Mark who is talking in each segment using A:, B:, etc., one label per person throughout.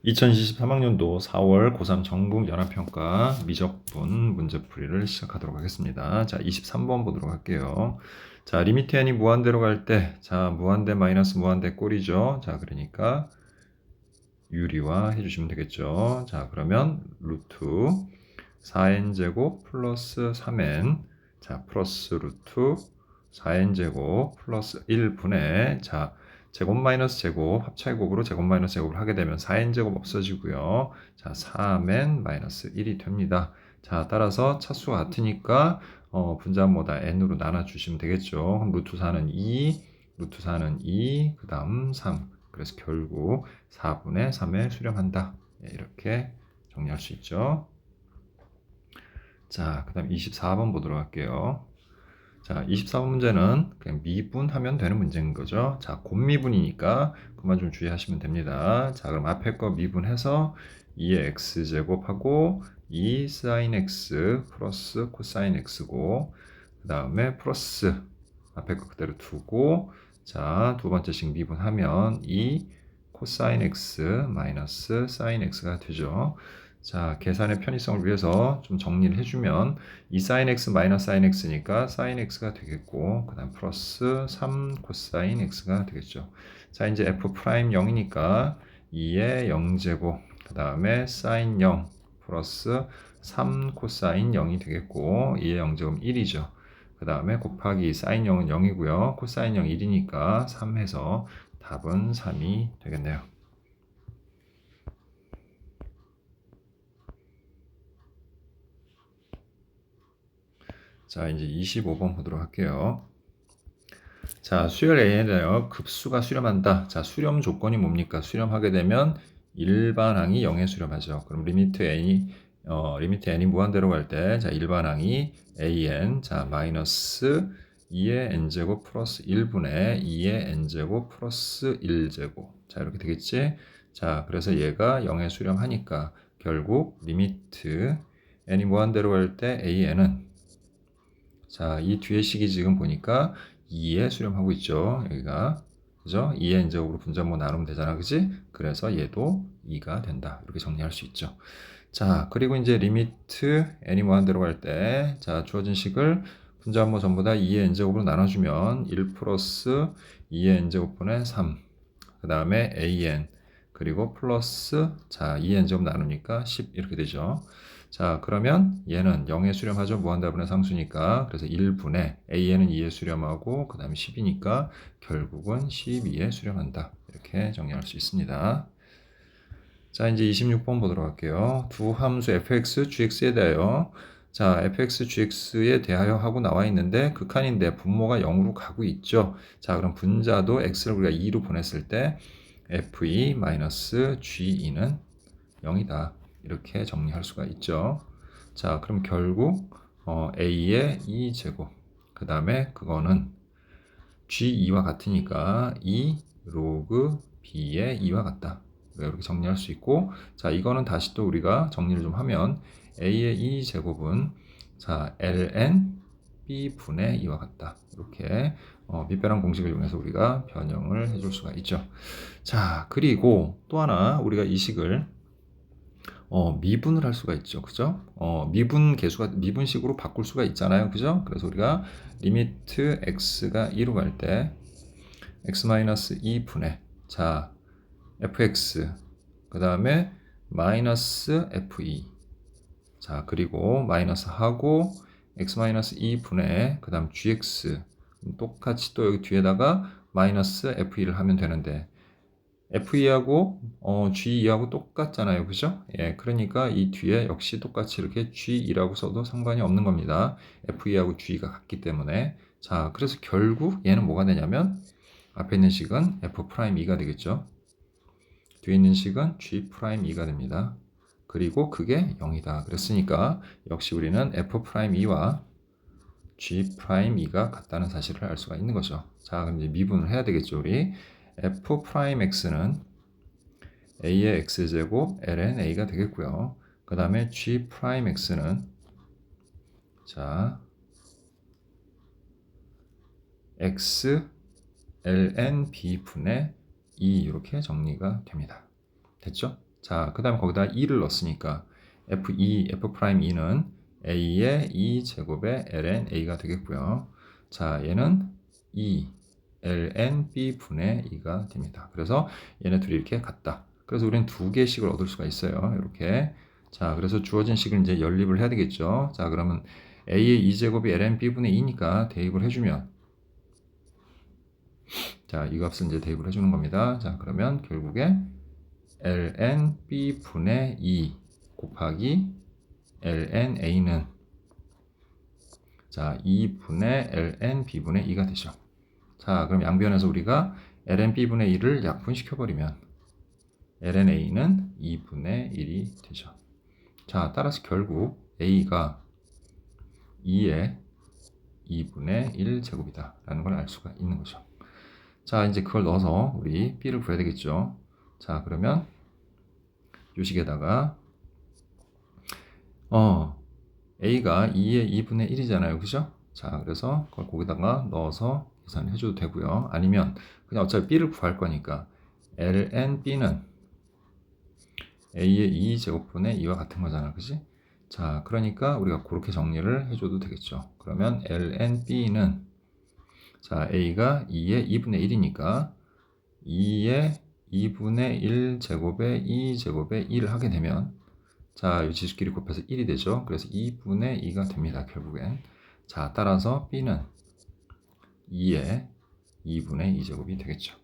A: 2023학년도 4월 고3 전국 연합평가 미적분 문제풀이를 시작하도록 하겠습니다. 자, 23번 보도록 할게요. 자, 리미트 n이 무한대로 갈 때, 자, 무한대 마이너스 무한대 꼴이죠. 자, 그러니까 유리화 해주시면 되겠죠. 자, 그러면 루트 4n제곱 플러스 3n, 자, 플러스 루트 4n제곱 플러스 1분의, 자, 제곱 마이너스 제곱 합차의 곱으로 제곱 마이너스 제곱을 하게 되면 4n제곱 없어지고요. 자, 3n 마이너스 1이 됩니다. 자, 따라서 차수가 같으니까 분자모다 n으로 나눠주시면 되겠죠. 그럼 루트 4는 2, 루트 4는 2, 그 다음 3. 그래서 결국 4분의 3에 수렴한다. 이렇게 정리할 수 있죠. 자, 그 다음 24번 보도록 할게요. 자, 24번 문제는 그냥 미분하면 되는 문제인 거죠. 자, 곱미분이니까 그만 좀 주의하시면 됩니다. 자, 그럼 앞에 거 미분해서 2의 x제곱하고 2 sin x 플러스 코사인 x고, 그 다음에 플러스 앞에 거 그대로 두고, 자, 두 번째씩 미분하면 2 코사인 x 마이너스 sin x가 되죠. 자, 계산의 편의성을 위해서 좀 정리를 해주면 2 sin x 마이너스 sin x니까 sin x가 되겠고, 그 다음 플러스 3 코사인 x가 되겠죠. 자, 이제 f 프라임 0이니까 2의 0제곱, 그 다음에 sin 0 플러스 3 코사인 0이 되겠고, 2의 0제곱 1이죠. 그 다음에 곱하기 sin 0은 0이고요. 코사인 0 1이니까 3 해서 답은 3이 되겠네요. 자, 이제 25번 보도록 할게요. 자, 수열 A에 대하여 급수가 수렴한다. 자, 수렴 조건이 뭡니까? 수렴하게 되면 일반항이 0에 수렴하죠. 그럼 리미트 n이 무한대로 갈 때, 자, 일반항이 an, 자, 마이너스 2의 n제곱 플러스 1분의 2의 n제곱 플러스 1제곱. 자, 이렇게 되겠지? 자, 그래서 얘가 0에 수렴하니까 결국 리미트 n이 무한대로 갈 때 an은, 자, 이 뒤에 식이 지금 보니까 2에 수렴하고 있죠. 여기가. 그죠? 2의 n제곱으로 분자모 나누면 되잖아. 그지? 그래서 얘도 2가 된다. 이렇게 정리할 수 있죠. 자, 그리고 이제 리미트 n이 무한대로 갈 때, 자, 주어진 식을 분자모 전부 다 2의 n제곱으로 나눠주면 1 플러스 2의 n제곱분의 3. 그 다음에 an. 그리고 플러스, 자, 2의 n제곱 나누니까 10 이렇게 되죠. 자, 그러면 얘는 0에 수렴하죠. 무한대분의 상수니까. 그래서 1분의 a는 2에 수렴하고 그 다음에 10이니까 결국은 12에 수렴한다. 이렇게 정리할 수 있습니다. 자, 이제 26번 보도록 할게요. 두 함수 fx, gx에 대하여, 자, fx, gx에 대하여 하고 나와 있는데 극한인데 분모가 0으로 가고 있죠. 자, 그럼 분자도 x를 우리가 2로 보냈을 때 fe-ge2는 0이다. 이렇게 정리할 수가 있죠. 자, 그럼 결국 a의 2제곱, 그 다음에 그거는 g2와 같으니까 2 로그 b의 2와 같다. 이렇게 정리할 수 있고, 자, 이거는 다시 또 우리가 정리를 좀 하면 a의 2제곱은, 자, ln b분의 2와 같다. 이렇게 밑변환 공식을 이용해서 우리가 변형을 해줄 수가 있죠. 자, 그리고 또 하나 우리가 이 식을 미분을 할 수가 있죠. 그죠? 미분식으로 바꿀 수가 있잖아요. 그죠? 그래서 우리가 리미트 x가 2로 갈 때 x-2분의, 자, fx, 그 다음에 마이너스 fe, 자, 그리고 마이너스 하고 x-2분의, 그 다음 gx, 똑같이 또 여기 뒤에다가 마이너스 fe를 하면 되는데, FE하고 G2하고 똑같잖아요. 그죠? 예, 그러니까 이 뒤에 역시 똑같이 이렇게 G2라고 써도 상관이 없는 겁니다. FE하고 G가 같기 때문에. 자, 그래서 결국 얘는 뭐가 되냐면 앞에 있는 식은 F'2가 되겠죠. 뒤에 있는 식은 G'2가 됩니다. 그리고 그게 0이다. 그랬으니까 역시 우리는 F'2와 G'2가 같다는 사실을 알 수가 있는 거죠. 자, 그럼 이제 미분을 해야 되겠죠. 우리 F'X는 a의 x제곱 ln a가 되겠고요. 그 다음에 g'x는, 자, x ln b분의 2 이렇게 정리가 됩니다. 됐죠? 자, 그 다음에 거기다 2를 넣었으니까 F'E는 A의 2제곱의 ln A가 되겠고요. 자, 얘는 2 ln B 분의 2가 됩니다. 그래서 얘네 둘이 이렇게 같다. 그래서 우리는 두 개씩을 얻을 수가 있어요. 이렇게. 자, 그래서 주어진 식을 이제 연립을 해야 되겠죠. 자, 그러면 A의 2제곱이 ln B 분의 2니까 대입을 해주면, 자, 이 값을 이제 대입을 해주는 겁니다. 자, 그러면 결국에 ln B 분의 2 곱하기 ln A는, 자, 2분의 ln B분의 2가 되죠. 자, 그럼 양변에서 우리가 ln B분의 2를 약분시켜버리면 ln A는 2분의 1이 되죠. 자, 따라서 결국 A가 2의 2분의 1 제곱이다 라는 걸 알 수가 있는 거죠. 자, 이제 그걸 넣어서 우리 B를 구해야 되겠죠. 자, 그러면 요식에다가 A가 2의 2분의 1이잖아요. 그죠? 자, 그래서 그걸 거기다가 넣어서 계산을 해줘도 되고요. 아니면 그냥 어차피 B를 구할 거니까 ln B는 A의 2제곱분의 2와 같은 거잖아. 그지? 자, 그러니까 우리가 그렇게 정리를 해줘도 되겠죠. 그러면 ln B는, 자, A가 2의 2분의 1이니까 2의 2분의 1 제곱에 2 제곱에 1을 하게 되면, 자, 이 지수끼리 곱해서 1이 되죠. 그래서 2분의 2가 됩니다. 결국엔. 자, 따라서 B는 2의 2분의 2제곱이 되겠죠.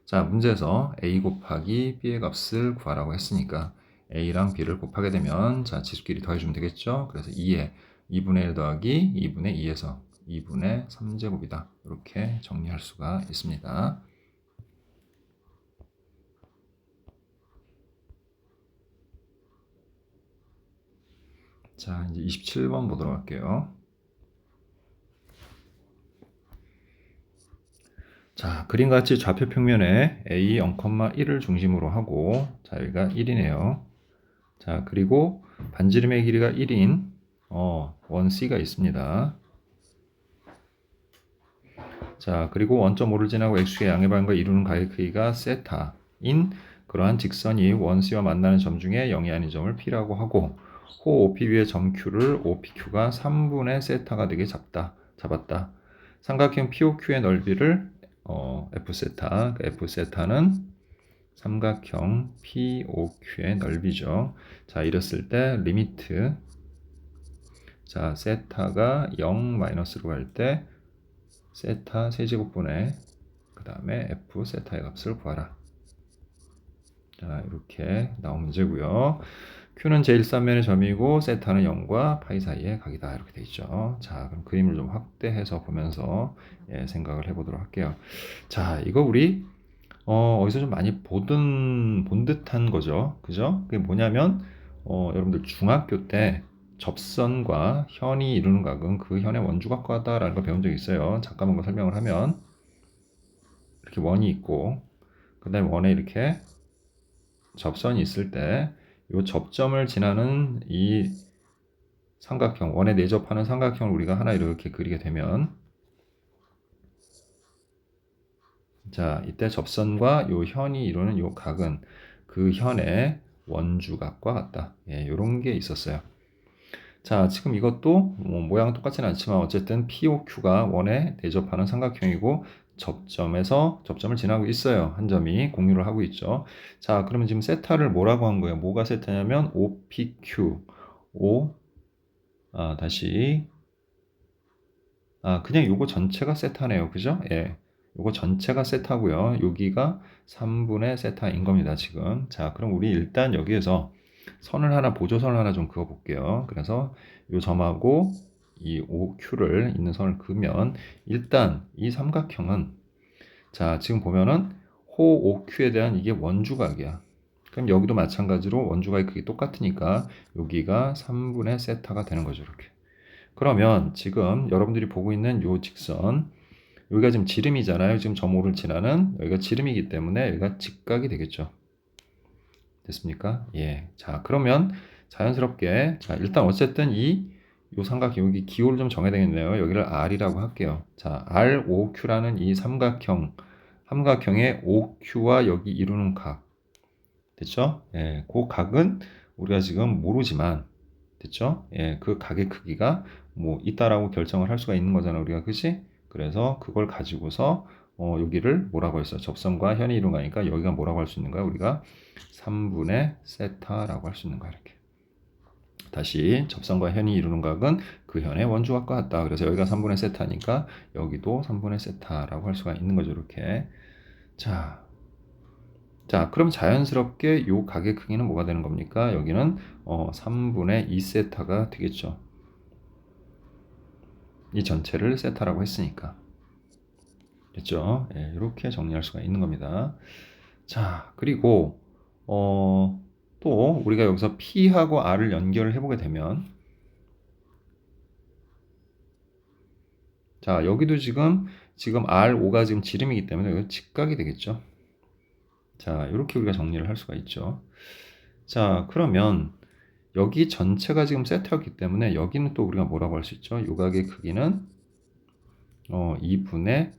A: 자, 문제에서 A 곱하기 B의 값을 구하라고 했으니까 A랑 B를 곱하게 되면, 자, 지수끼리 더해주면 되겠죠. 그래서 2의 2분의 1 더하기 2분의 2에서 2분의 3제곱이다. 이렇게 정리할 수가 있습니다. 자, 이제 27번 보도록 할게요. 자, 그림같이 좌표 평면에 A 0,1을 중심으로 하고, 자, 여기가 1이네요. 자, 그리고 반지름의 길이가 1인 원 C가 있습니다. 자, 그리고 원점 5를 지나고 x축의 양의 반과 이루는 각의 크기가 세타인 그러한 직선이 원 C와 만나는 점 중에 0이 아닌 점을 P라고 하고, 호 OP 위의 점 Q를 OPQ가 3분의 세타가 되게 잡았다. 삼각형 POQ의 넓이를 F세타, F세타는 삼각형 POQ의 넓이죠. 자, 이랬을 때 리미트, 자, 세타가 0 마이너스로 갈 때 세타 세제곱분의 그 다음에 F 세타의 값을 구하라. 자, 이렇게 나온 문제고요. Q는 제1삼면의 점이고 세타는 0과 파이 사이의 각이다. 이렇게 돼 있죠. 자, 그럼 그림을 좀 확대해서 보면서 생각을 해보도록 할게요. 자, 이거 우리 어디서 좀 많이 본 듯한 거죠. 그죠? 그게 뭐냐면 여러분들 중학교 때 접선과 현이 이루는 각은 그 현의 원주각과 같다라는 걸 배운 적이 있어요. 잠깐만 설명을 하면, 이렇게 원이 있고 그 다음에 원에 이렇게 접선이 있을 때 이 접점을 지나는 이 삼각형, 원에 내접하는 삼각형을 우리가 하나 이렇게 그리게 되면, 자, 이때 접선과 이 현이 이루는 이 각은 그 현의 원주각과 같다. 이런 게 있었어요. 자, 지금 이것도 모양은 똑같지는 않지만 어쨌든 POQ가 원에 내접하는 삼각형이고 접점을 지나고 있어요. 한 점이 공유를 하고 있죠. 자, 그러면 지금 세타를 뭐라고 한 거예요? 뭐가 세타냐면 OPQ. 그냥 요거 전체가 세타네요. 그죠? 예. 요거 전체가 세타고요. 여기가 3분의 세타인 겁니다, 지금. 자, 그럼 우리 일단 여기에서 보조선을 하나 좀 그어 볼게요. 그래서 요 점하고 이 OQ를 있는 선을 그으면 일단 이 삼각형은, 자, 지금 보면은 호 OQ에 대한 이게 원주각이야. 그럼 여기도 마찬가지로 원주각의 크기 똑같으니까 여기가 3분의 세타가 되는 거죠, 이렇게. 그러면 지금 여러분들이 보고 있는 요 직선, 여기가 지금 지름이잖아요. 지금 점 5를 지나는 여기가 지름이기 때문에 여기가 직각이 되겠죠. 됐습니까? 예. 자, 그러면 자연스럽게, 자, 일단 어쨌든 요 삼각형, 여기 기호를 좀 정해야 되겠네요. 여기를 R이라고 할게요. 자, ROQ라는 이 삼각형의 OQ와 여기 이루는 각. 됐죠? 예, 그 각은 우리가 지금 모르지만 됐죠? 예, 그 각의 크기가 뭐 있다라고 결정을 할 수가 있는 거잖아, 우리가. 그지? 그래서 그걸 가지고서 여기를 뭐라고 했어? 접선과 현이 이룬 거니까 여기가 뭐라고 할 수 있는 거야? 우리가 3분의 세타라고 할 수 있는 거야, 이렇게. 다시 접선과 현이 이루는 각은 그 현의 원주각과 같다. 그래서 여기가 3분의 세타니까 여기도 3분의 세타라고 할 수가 있는 거죠, 이렇게. 자, 그럼 자연스럽게 요 각의 크기는 뭐가 되는 겁니까? 여기는 3분의 2세타가 되겠죠. 이 전체를 세타라고 했으니까. 됐죠? 예, 이렇게 정리할 수가 있는 겁니다. 자, 그리고 또 우리가 여기서 P하고 R을 연결을 해보게 되면, 자, 여기도 지금 R5가 지금 지름이기 때문에 이거 직각이 되겠죠. 자, 이렇게 우리가 정리를 할 수가 있죠. 자, 그러면 여기 전체가 지금 세타였기 때문에 여기는 또 우리가 뭐라고 할 수 있죠? 요각의 크기는 2분의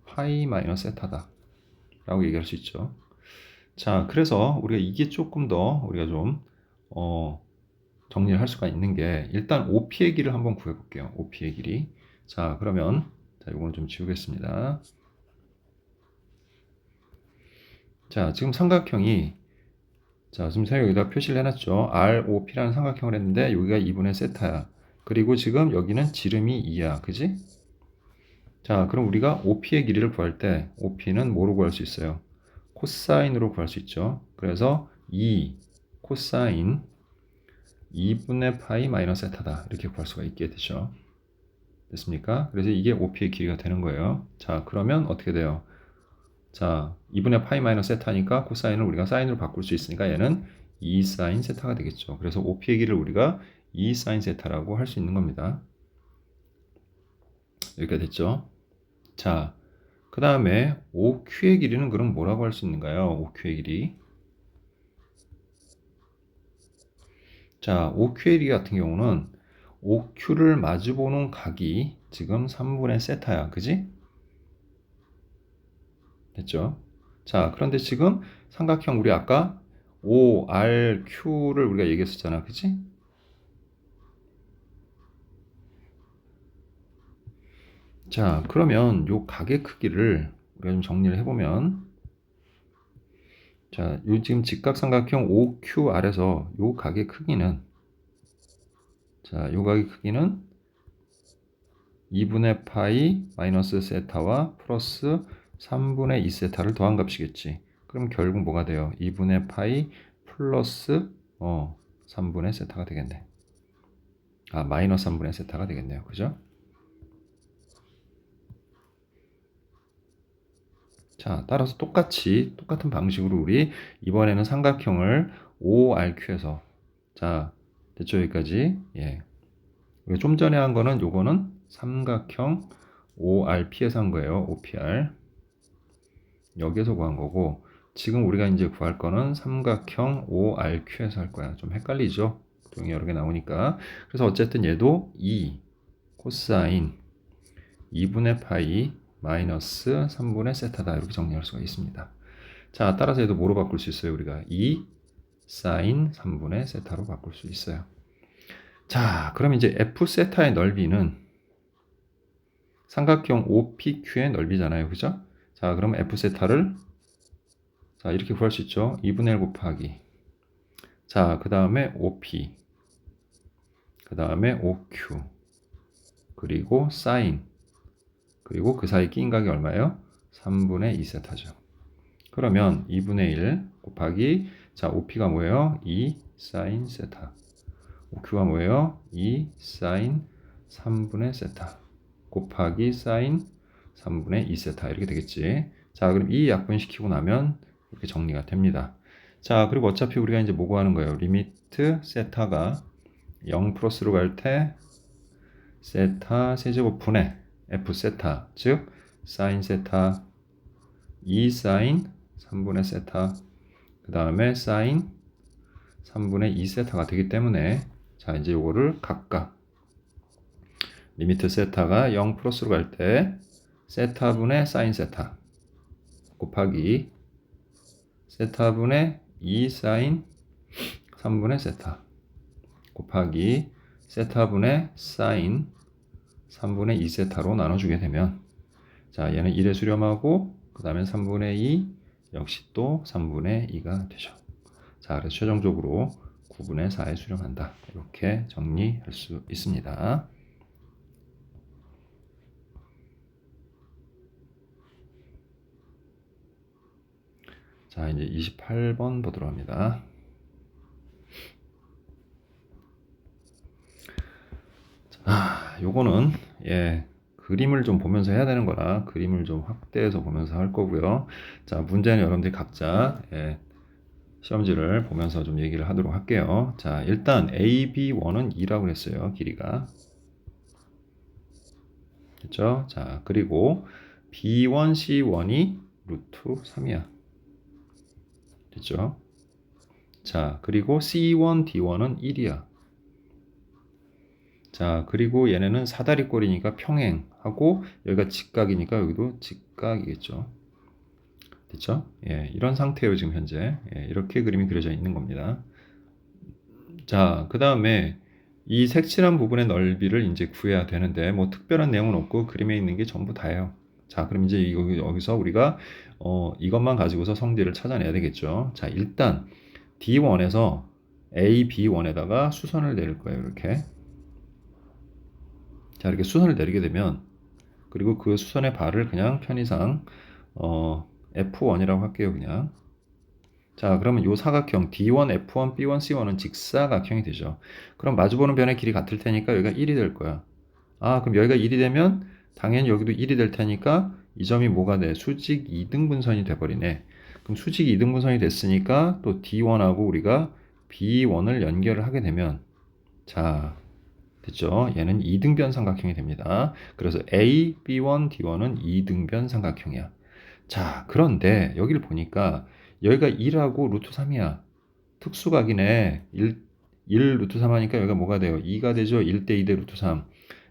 A: 파이 마이너스 세타다 라고 얘기할 수 있죠. 자, 그래서 우리가 이게 조금 더 우리가 좀 정리를 할 수가 있는 게, 일단 OP의 길이를 한번 구해 볼게요. OP의 길이. 자, 그러면 자, 이거는 좀 지우겠습니다. 자, 지금 삼각형이, 자, 지금 제가 여기다 표시를 해놨죠. ROP라는 삼각형을 했는데 여기가 2분의 세타야. 그리고 지금 여기는 지름이 2야. 그지? 자, 그럼 우리가 OP의 길이를 구할 때 OP는 뭐로 구할 수 있어요? 코사인으로 구할 수 있죠. 그래서 2 코사인 2분의 파이 마이너스 세타다. 이렇게 구할 수가 있게 되죠. 됐습니까? 그래서 이게 OP의 길이가 되는 거예요. 자, 그러면 어떻게 돼요? 자, 2분의 파이 마이너스 세타니까 코사인을 우리가 사인으로 바꿀 수 있으니까 얘는 2 사인 세타가 되겠죠. 그래서 OP의 길이를 우리가 2 사인 세타라고 할 수 있는 겁니다. 이렇게 됐죠. 자, 그 다음에 OQ의 길이는 그럼 뭐라고 할 수 있는가요? OQ의 길이. 자, OQ의 길이 같은 경우는 OQ를 마주보는 각이 지금 3분의 세타야. 그지? 됐죠? 자, 그런데 지금 삼각형 우리 아까 ORQ를 우리가 얘기했었잖아. 그치? 자, 그러면 요 각의 크기를 우리가 좀 정리를 해보면, 자, 요 지금 직각삼각형 OQR에서 요 각의 크기는, 자, 요 각의 크기는 2분의 파이 마이너스 세타와 플러스 3분의 2 세타를 더한 값이겠지. 그럼 결국 뭐가 돼요? 2분의 파이 플러스 3분의 세타가 되겠네. 아, 마이너스 3분의 세타가 되겠네요. 그죠? 자, 따라서 똑같은 방식으로 우리 이번에는 삼각형을 ORQ에서, 자, 됐죠? 여기까지. 예. 우리가 좀 전에 한 거는 요거는 삼각형 ORP에서 한 거예요. OPR. 여기에서 구한 거고, 지금 우리가 이제 구할 거는 삼각형 ORQ에서 할 거야. 좀 헷갈리죠? 동이 여러 개 나오니까. 그래서 어쨌든 얘도 2 코사인 2분의 파이 마이너스 3분의 세타다. 이렇게 정리할 수가 있습니다. 자, 따라서 얘도 뭐로 바꿀 수 있어요? 우리가 2 사인 3분의 세타로 바꿀 수 있어요. 자, 그럼 이제 F 세타의 넓이는 삼각형 OPQ의 넓이잖아요. 그죠? 자, 그럼 F 세타를, 자, 이렇게 구할 수 있죠. 2분의 1 곱하기, 자, 그 다음에 OP, 그 다음에 OQ, 그리고 사인, 그리고 그 사이 끼인 각이 얼마예요? 3분의 2 세타죠. 그러면 2분의 1 곱하기, 자, OP가 뭐예요? 2 사인 세타. OQ가 뭐예요? 2 사인 3분의 세타 곱하기 사인 3분의 2 세타. 이렇게 되겠지. 자, 그럼 이 약분시키고 나면 이렇게 정리가 됩니다. 자, 그리고 어차피 우리가 이제 뭐 구하는 거예요? 리미트 세타가 0 플러스로 갈 때 세타 세제곱분의 F 세타, 즉 사인 세타 2 사인 3분의 세타, 그 다음에 사인 3분의 2 세타가 되기 때문에, 자, 이제 요거를 각각 리미트 세타가 0 플러스로 갈 때 세타분의 사인 세타 곱하기 세타분의 2 사인 3분의 세타 곱하기 세타분의 사인 3분의 2세타로 나눠주게 되면 자 얘는 1에 수렴하고 그 다음에 3분의 2 역시 또 3분의 2가 되죠. 자 그래서 최종적으로 9분의 4에 수렴한다. 이렇게 정리할 수 있습니다. 자 이제 28번 보도록 합니다. 요거는 그림을 좀 보면서 해야 되는 거라 그림을 좀 확대해서 보면서 할 거고요. 자 문제는 여러분들이 각자 시험지를 보면서 좀 얘기를 하도록 할게요. 자 일단 AB1은 2라고 그랬어요. 길이가 됐죠? 자 그리고 B1, C1이 루트 3이야. 됐죠? 자 그리고 C1, D1은 1이야. 자 그리고 얘네는 사다리꼴이니까 평행하고 여기가 직각이니까 여기도 직각이겠죠. 됐죠? 이런 상태예요 지금 현재. 이렇게 그림이 그려져 있는 겁니다. 자 그 다음에 이 색칠한 부분의 넓이를 이제 구해야 되는데 뭐 특별한 내용은 없고 그림에 있는 게 전부 다예요. 자 그럼 이제 여기서 우리가 이것만 가지고서 성질을 찾아내야 되겠죠. 자 일단 D1에서 A, B1에다가 수선을 내릴 거예요. 이렇게. 자 이렇게 수선을 내리게 되면 그리고 그 수선의 발을 그냥 편의상 F1이라고 할게요. 그냥. 자 그러면 요 사각형 D1, F1, B1, C1은 직사각형이 되죠. 그럼 마주보는 변의 길이 같을 테니까 여기가 1이 될 거야. 아 그럼 여기가 1이 되면 당연히 여기도 1이 될 테니까 이 점이 뭐가 돼? 수직 2등분선이 돼버리네. 그럼 수직 2등분선이 됐으니까 또 D1하고 우리가 B1을 연결을 하게 되면 자 됐죠? 얘는 2등변 삼각형이 됩니다. 그래서 A, B1, D1은 2등변 삼각형이야. 자, 그런데 여기를 보니까 여기가 1하고 루트 3이야. 특수각이네. 1 루트 3 하니까 여기가 뭐가 돼요? 2가 되죠? 1대 2대 루트 3.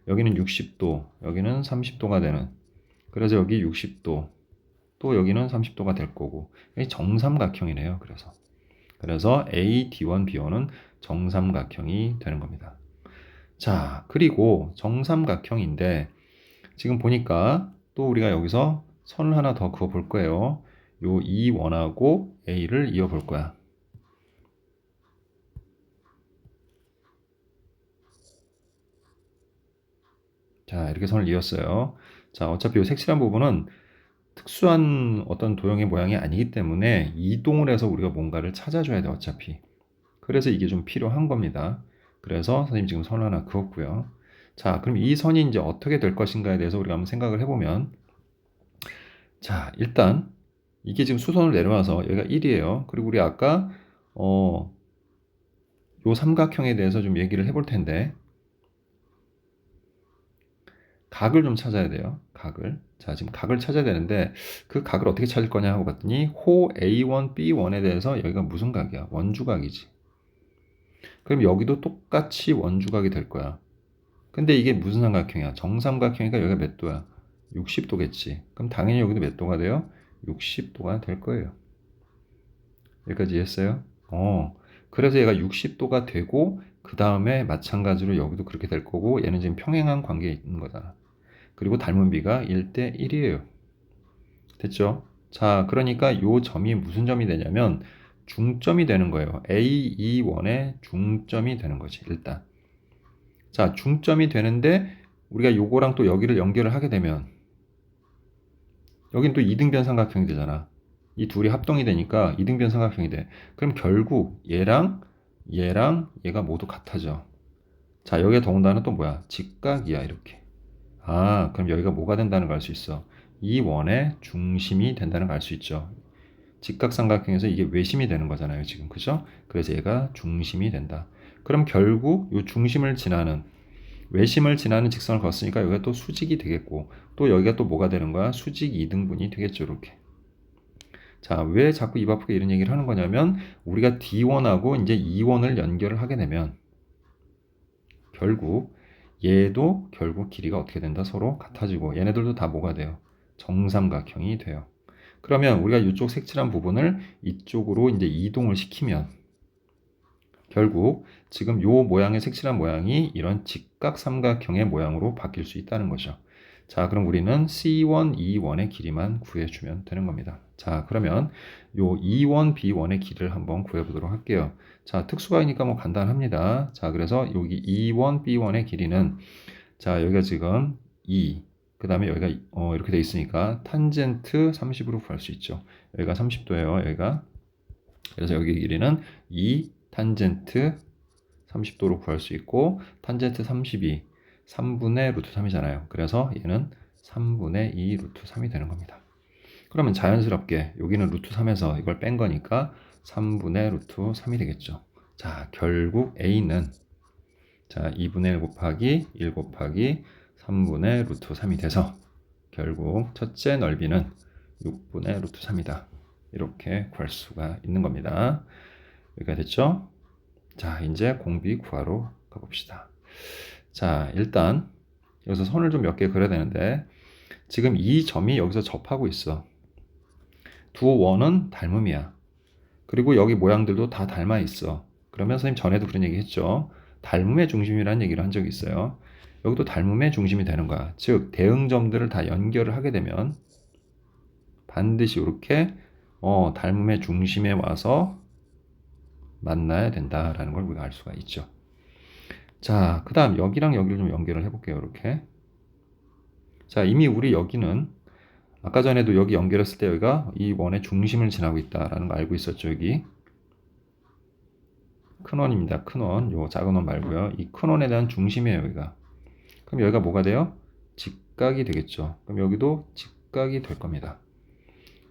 A: 여기는 60도, 여기는 30도가 되는. 그래서 여기 60도, 또 여기는 30도가 될 거고. 여기 정삼각형이네요. 그래서 A, D1, B1은 정삼각형이 되는 겁니다. 자, 그리고 정삼각형인데 지금 보니까 또 우리가 여기서 선을 하나 더 그어 볼 거예요. 요 E1하고 A를 이어 볼 거야. 자, 이렇게 선을 이었어요. 자, 어차피 요 색칠한 부분은 특수한 어떤 도형의 모양이 아니기 때문에 이동을 해서 우리가 뭔가를 찾아줘야 돼, 어차피. 그래서 이게 좀 필요한 겁니다. 그래서 선생님 지금 선 하나 그었고요. 자, 그럼 이 선이 이제 어떻게 될 것인가에 대해서 우리가 한번 생각을 해보면 자, 일단 이게 지금 수선을 내려와서 여기가 1이에요. 그리고 우리 아까 요 삼각형에 대해서 좀 얘기를 해볼 텐데 각을 좀 찾아야 돼요. 각을. 자, 지금 각을 찾아야 되는데 그 각을 어떻게 찾을 거냐 하고 봤더니 호 A1, B1에 대해서 여기가 무슨 각이야? 원주각이지. 그럼 여기도 똑같이 원주각이 될 거야. 근데 이게 무슨 삼각형이야? 정삼각형이니까 여기가 몇 도야? 60도겠지. 그럼 당연히 여기도 몇 도가 돼요? 60도가 될 거예요. 여기까지 이해했어요? 그래서 얘가 60도가 되고 그 다음에 마찬가지로 여기도 그렇게 될 거고 얘는 지금 평행한 관계에 있는 거잖아. 그리고 닮은 비가 1대 1이에요. 됐죠? 자, 그러니까 요 점이 무슨 점이 되냐면 중점이 되는 거예요. A21의 중점이 되는 거지, 일단. 자, 중점이 되는데 우리가 요거랑 또 여기를 연결을 하게 되면 여긴 또 이등변 삼각형이 되잖아. 이 둘이 합동이 되니까 이등변 삼각형이 돼. 그럼 결국 얘랑 얘가 모두 같아져. 자, 여기에 더군다나 또 뭐야? 직각이야, 이렇게. 아, 그럼 여기가 뭐가 된다는 걸 알 수 있어. 이 원의 중심이 된다는 걸 알 수 있죠. 직각삼각형에서 이게 외심이 되는 거잖아요, 지금. 그죠? 그래서 얘가 중심이 된다. 그럼 결국 이 중심을 지나는 외심을 지나는 직선을 걷으니까 여기가 또 수직이 되겠고 또 여기가 또 뭐가 되는 거야? 수직 이등분이 되겠죠, 이렇게. 자, 왜 자꾸 입 아프게 이런 얘기를 하는 거냐면 우리가 D1하고 이제 E1을 연결을 하게 되면 결국 얘도 결국 길이가 어떻게 된다? 서로 같아지고 얘네들도 다 뭐가 돼요? 정삼각형이 돼요. 그러면 우리가 이쪽 색칠한 부분을 이쪽으로 이제 이동을 시키면 결국 지금 요 모양의 색칠한 모양이 이런 직각삼각형의 모양으로 바뀔 수 있다는 거죠. 자, 그럼 우리는 C1, E1의 길이만 구해주면 되는 겁니다. 자, 그러면 요 E1, B1의 길이를 한번 구해보도록 할게요. 자, 특수가이니까 뭐 간단합니다. 자, 그래서 여기 E1, B1의 길이는 자, 여기가 지금 2, 그 다음에 여기가 이렇게 돼 있으니까 탄젠트 30으로 구할 수 있죠. 여기가 30도예요. 여기가. 그래서 여기 길이는 2 탄젠트 30도로 구할 수 있고 탄젠트 32 3분의 루트 3이잖아요. 그래서 얘는 3분의 2 루트 3이 되는 겁니다. 그러면 자연스럽게 여기는 루트 3에서 이걸 뺀 거니까 3분의 루트 3이 되겠죠. 자, 결국 A는 자 2분의 1 곱하기 1 곱하기 3분의 루트 3이 돼서 결국 첫째 넓이는 6분의 루트 3이다. 이렇게 구할 수가 있는 겁니다. 여기가 됐죠? 자, 이제 공비 구하러 가봅시다. 자, 일단 여기서 선을 좀 몇 개 그려야 되는데 지금 이 점이 여기서 접하고 있어. 두 원은 닮음이야. 그리고 여기 모양들도 다 닮아 있어. 그러면 선생님 전에도 그런 얘기 했죠. 닮음의 중심이라는 얘기를 한 적이 있어요. 여기도 닮음의 중심이 되는 거야. 즉 대응점들을 다 연결을 하게 되면 반드시 이렇게 닮음의 중심에 와서 만나야 된다라는 걸 우리가 알 수가 있죠. 자, 그 다음 여기랑 여기를 좀 연결을 해볼게요. 이렇게. 자, 이미 우리 여기는 아까 전에도 여기 연결했을 때 여기가 이 원의 중심을 지나고 있다라는 거 알고 있었죠. 여기 큰 원입니다. 큰 원. 요 작은 원 말고요. 이 큰 원에 대한 중심이에요. 여기가. 그럼 여기가 뭐가 돼요? 직각이 되겠죠. 그럼 여기도 직각이 될 겁니다.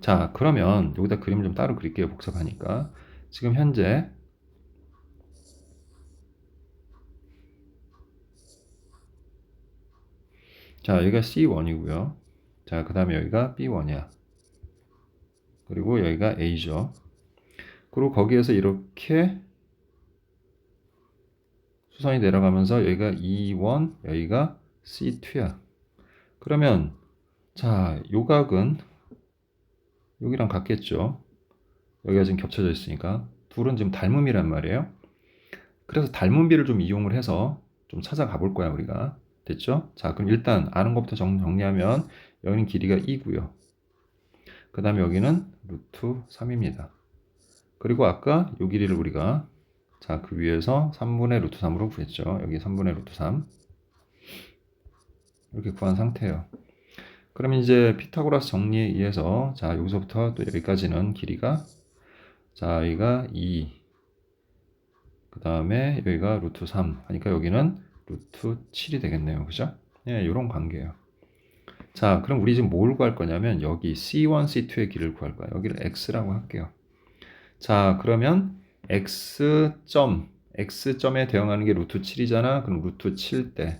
A: 자, 그러면 여기다 그림을 좀 따로 그릴게요. 복잡하니까. 지금 현재 자, 여기가 C1이고요. 자, 그 다음에 여기가 B1이야. 그리고 여기가 A죠. 그리고 거기에서 이렇게 수선이 내려가면서 여기가 E1, 여기가 C2야. 그러면 자, 요 각은 여기랑 같겠죠. 여기가 지금 겹쳐져 있으니까 둘은 지금 닮음이란 말이에요. 그래서 닮음비를 좀 이용을 해서 좀 찾아가 볼 거야 우리가. 됐죠? 자, 그럼 일단 아는 것부터 정리하면 여기는 길이가 2고요. 그 다음에 여기는 루트 3입니다. 그리고 아까 요 길이를 우리가 자, 그 위에서 3분의 루트 3으로 구했죠. 여기 3분의 루트 3 이렇게 구한 상태예요. 그럼 이제 피타고라스 정리에 의해서 자, 여기서부터 또 여기까지는 길이가 자, 여기가 2 그 다음에 여기가 루트 3 하니까 여기는 루트 7이 되겠네요. 그죠? 예, 이런 관계예요. 자, 그럼 우리 지금 뭘 구할 거냐면 여기 C1, C2의 길을 구할 거야. 여기를 X라고 할게요. 자, 그러면 X점에 대응하는 게 루트 7이잖아. 그럼 루트 7대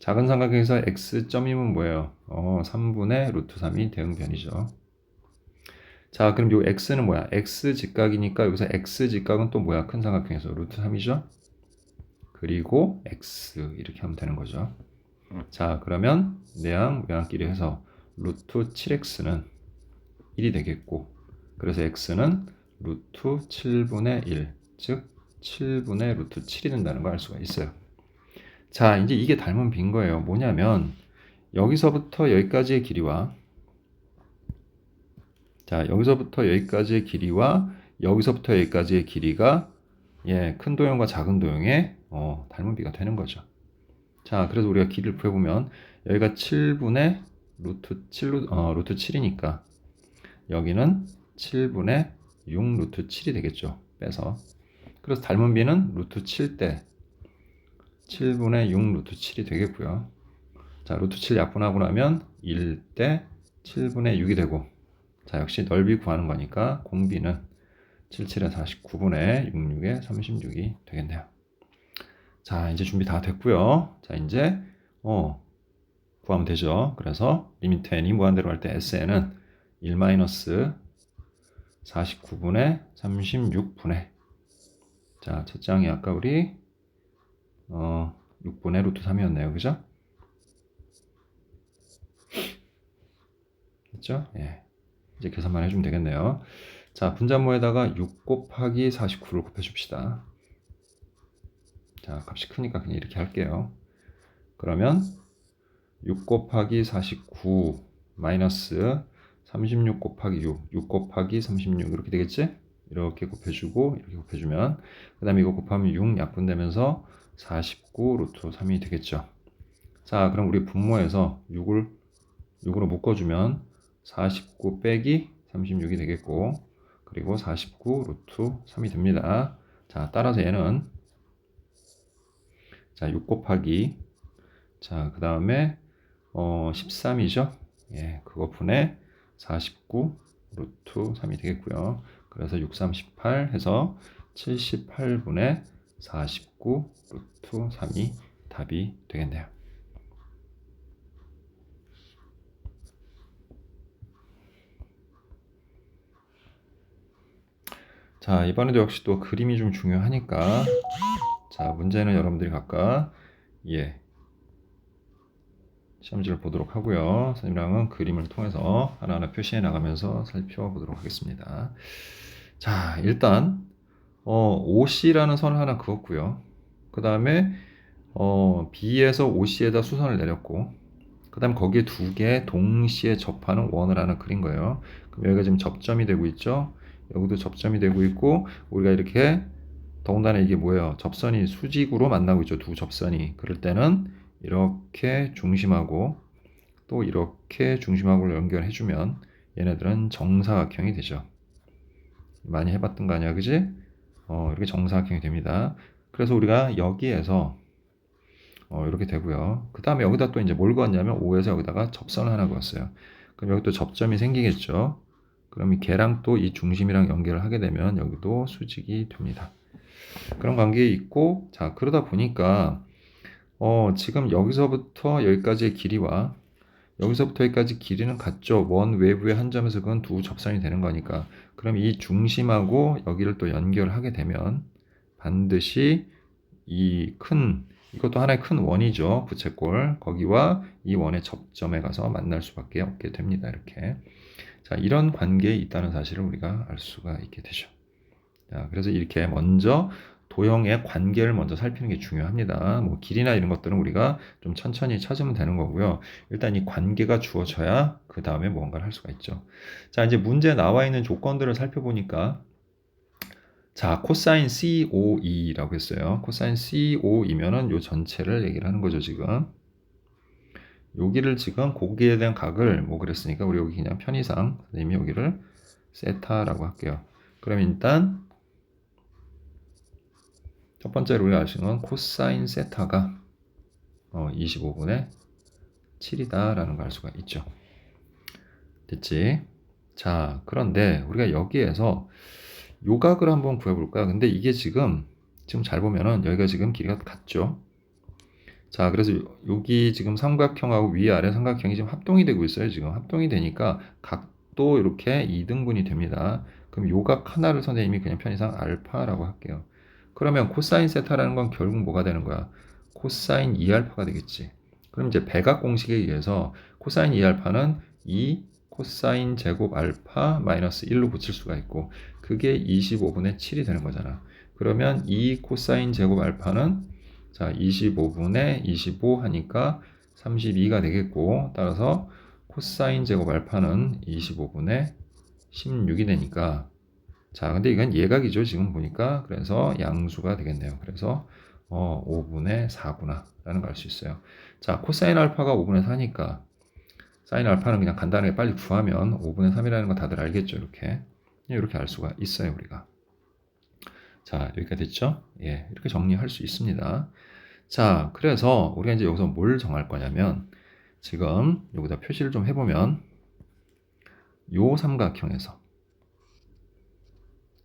A: 작은 삼각형에서 X점이면 뭐예요? 3분의 루트 3이 대응변이죠. 자, 그럼 요 X는 뭐야? X 직각이니까 여기서 X 직각은 또 뭐야? 큰 삼각형에서 루트 3이죠. 그리고 X 이렇게 하면 되는 거죠. 자, 그러면 내항 외항끼리 해서 루트 7X는 1이 되겠고 그래서 X는 루트 7분의 1, 즉 7분의 루트 7이 된다는 걸 알 수가 있어요. 자, 이제 이게 닮은 빈 거예요. 뭐냐면 여기서부터 여기까지의 길이와 자, 여기서부터 여기까지의 길이와 여기서부터 여기까지의 길이가 예, 큰 도형과 작은 도형의 닮은 비가 되는 거죠. 자, 그래서 우리가 길이를 구해보면 여기가 7분의 루트 7이니까 여기는 7분의 6 루트 7이 되겠죠. 빼서. 그래서 닮은 비는 루트 7대 7분의 6 루트 7이 되겠고요. 자, 루트 7 약분하고 나면 1대 7분의 6이 되고 자, 역시 넓이 구하는 거니까 공비는 77에 49분의 66에 36이 되겠네요. 자, 이제 준비 다 됐고요. 자, 이제 구하면 되죠. 그래서 리미트 n이 무한대로 갈 때 SN은 1-49분의 36분의 자, 첫째 항이 아까 우리 6분의 루트 3이었네요. 그죠? 됐죠? 예. 이제 계산만 해주면 되겠네요. 자, 분자모에다가 6 곱하기 49를 곱해줍시다. 자, 값이 크니까 그냥 이렇게 할게요. 그러면 6 곱하기 49 마이너스 36 곱하기 6 곱하기 36 이렇게 되겠지? 이렇게 곱해주고 이렇게 곱해주면 그 다음에 이거 곱하면 6 약분되면서 49 루트 3이 되겠죠. 자, 그럼 우리 분모에서 6으로 묶어주면 49 빼기 36이 되겠고, 그리고 49 루트 3이 됩니다. 자, 따라서 얘는 자, 6 곱하기 자, 그 다음에 13이죠. 예, 그거 분의 49 루트 3이 되겠고요. 그래서 6, 3, 18 해서 78분의 49 루트 3이 답이 되겠네요. 자, 이번에도 역시 또 그림이 좀 중요하니까 자, 문제는 여러분들이 각각 시험지를 보도록 하고요. 선생님랑은 그림을 통해서 하나하나 표시해 나가면서 살펴보도록 하겠습니다. 자, 일단 OC라는 선을 하나 그었고요. 그 다음에 B에서 OC에다 수선을 내렸고, 그 다음 거기에 두 개 동시에 접하는 원을 하나 그린 거예요. 그럼 여기가 지금 접점이 되고 있죠. 여기도 접점이 되고 있고, 우리가 이렇게 더군다나 이게 뭐예요? 접선이 수직으로 만나고 있죠. 두 접선이. 그럴 때는 이렇게 중심하고 또 이렇게 중심하고를 연결해주면 얘네들은 정사각형이 되죠. 많이 해봤던 거 아니야, 그지? 이렇게 정사각형이 됩니다. 그래서 우리가 여기에서 이렇게 되고요. 그 다음에 여기다 또 이제 뭘 그었냐면 O에서 여기다가 접선을 하나 그었어요. 그럼 여기 또 접점이 생기겠죠. 그럼 이 걔랑 또 이 중심이랑 연결을 하게 되면 여기도 수직이 됩니다. 그런 관계에 있고, 자, 그러다 보니까 지금 여기서부터 여기까지의 길이와 여기서부터 여기까지 길이는 같죠. 원 외부의 한 점에서 그건 두 접선이 되는 거니까. 그럼 이 중심하고 여기를 또 연결하게 되면 반드시 이것도 하나의 큰 원이죠. 부채꼴. 거기와 이 원의 접점에 가서 만날 수밖에 없게 됩니다. 이렇게. 자, 이런 관계에 있다는 사실을 우리가 알 수가 있게 되죠. 자, 그래서 이렇게 먼저 도형의 관계를 먼저 살피는 게 중요합니다. 뭐 길이나 이런 것들은 우리가 좀 천천히 찾으면 되는 거고요. 일단 이 관계가 주어져야 그 다음에 뭔가를 할 수가 있죠. 자, 이제 문제에 나와 있는 조건들을 살펴보니까 자, 코사인 COE라고 했어요. 코사인 CO이면은 요 전체를 얘기를 하는 거죠, 지금. 여기를 지금 고기에 대한 각을 뭐 그랬으니까 우리 여기 그냥 편의상 선생님이 여기를 세타라고 할게요. 그럼 일단 첫 번째로 우리가 알 수 있는 건 코사인 세타가 25분의 7이다 라는 걸 알 수가 있죠. 됐지? 자, 그런데 우리가 여기에서 요각을 한번 구해볼까요? 근데 이게 지금 잘 보면은 여기가 지금 길이가 같죠? 자, 그래서 여기 지금 삼각형하고 위아래 삼각형이 지금 합동이 되고 있어요. 지금 합동이 되니까 각도 이렇게 2등분이 됩니다. 그럼 요각 하나를 선생님이 그냥 편의상 알파라고 할게요. 그러면 코사인 세타라는 건 결국 뭐가 되는 거야? 코사인 2알파가 되겠지. 그럼 이제 배각 공식에 의해서 코사인 2알파는 2 코사인 제곱 알파 마이너스 1로 붙일 수가 있고 그게 25분의 7이 되는 거잖아. 그러면 2 코사인 제곱 알파는 자, 25분의 25 하니까 32가 되겠고 따라서 코사인 제곱 알파는 25분의 16이 되니까 자, 근데 이건 예각이죠. 지금 보니까. 그래서 양수가 되겠네요. 그래서 5분의 4구나 라는 걸 알 수 있어요. 자, 코사인 알파가 5분의 4니까 사인 알파는 그냥 간단하게 빨리 구하면 5분의 3이라는 거 다들 알겠죠. 이렇게 알 수가 있어요. 우리가. 자, 여기까지 됐죠? 예, 이렇게 정리할 수 있습니다. 자, 그래서 우리가 이제 여기서 뭘 정할 거냐면 지금 여기다 표시를 좀 해보면 요 삼각형에서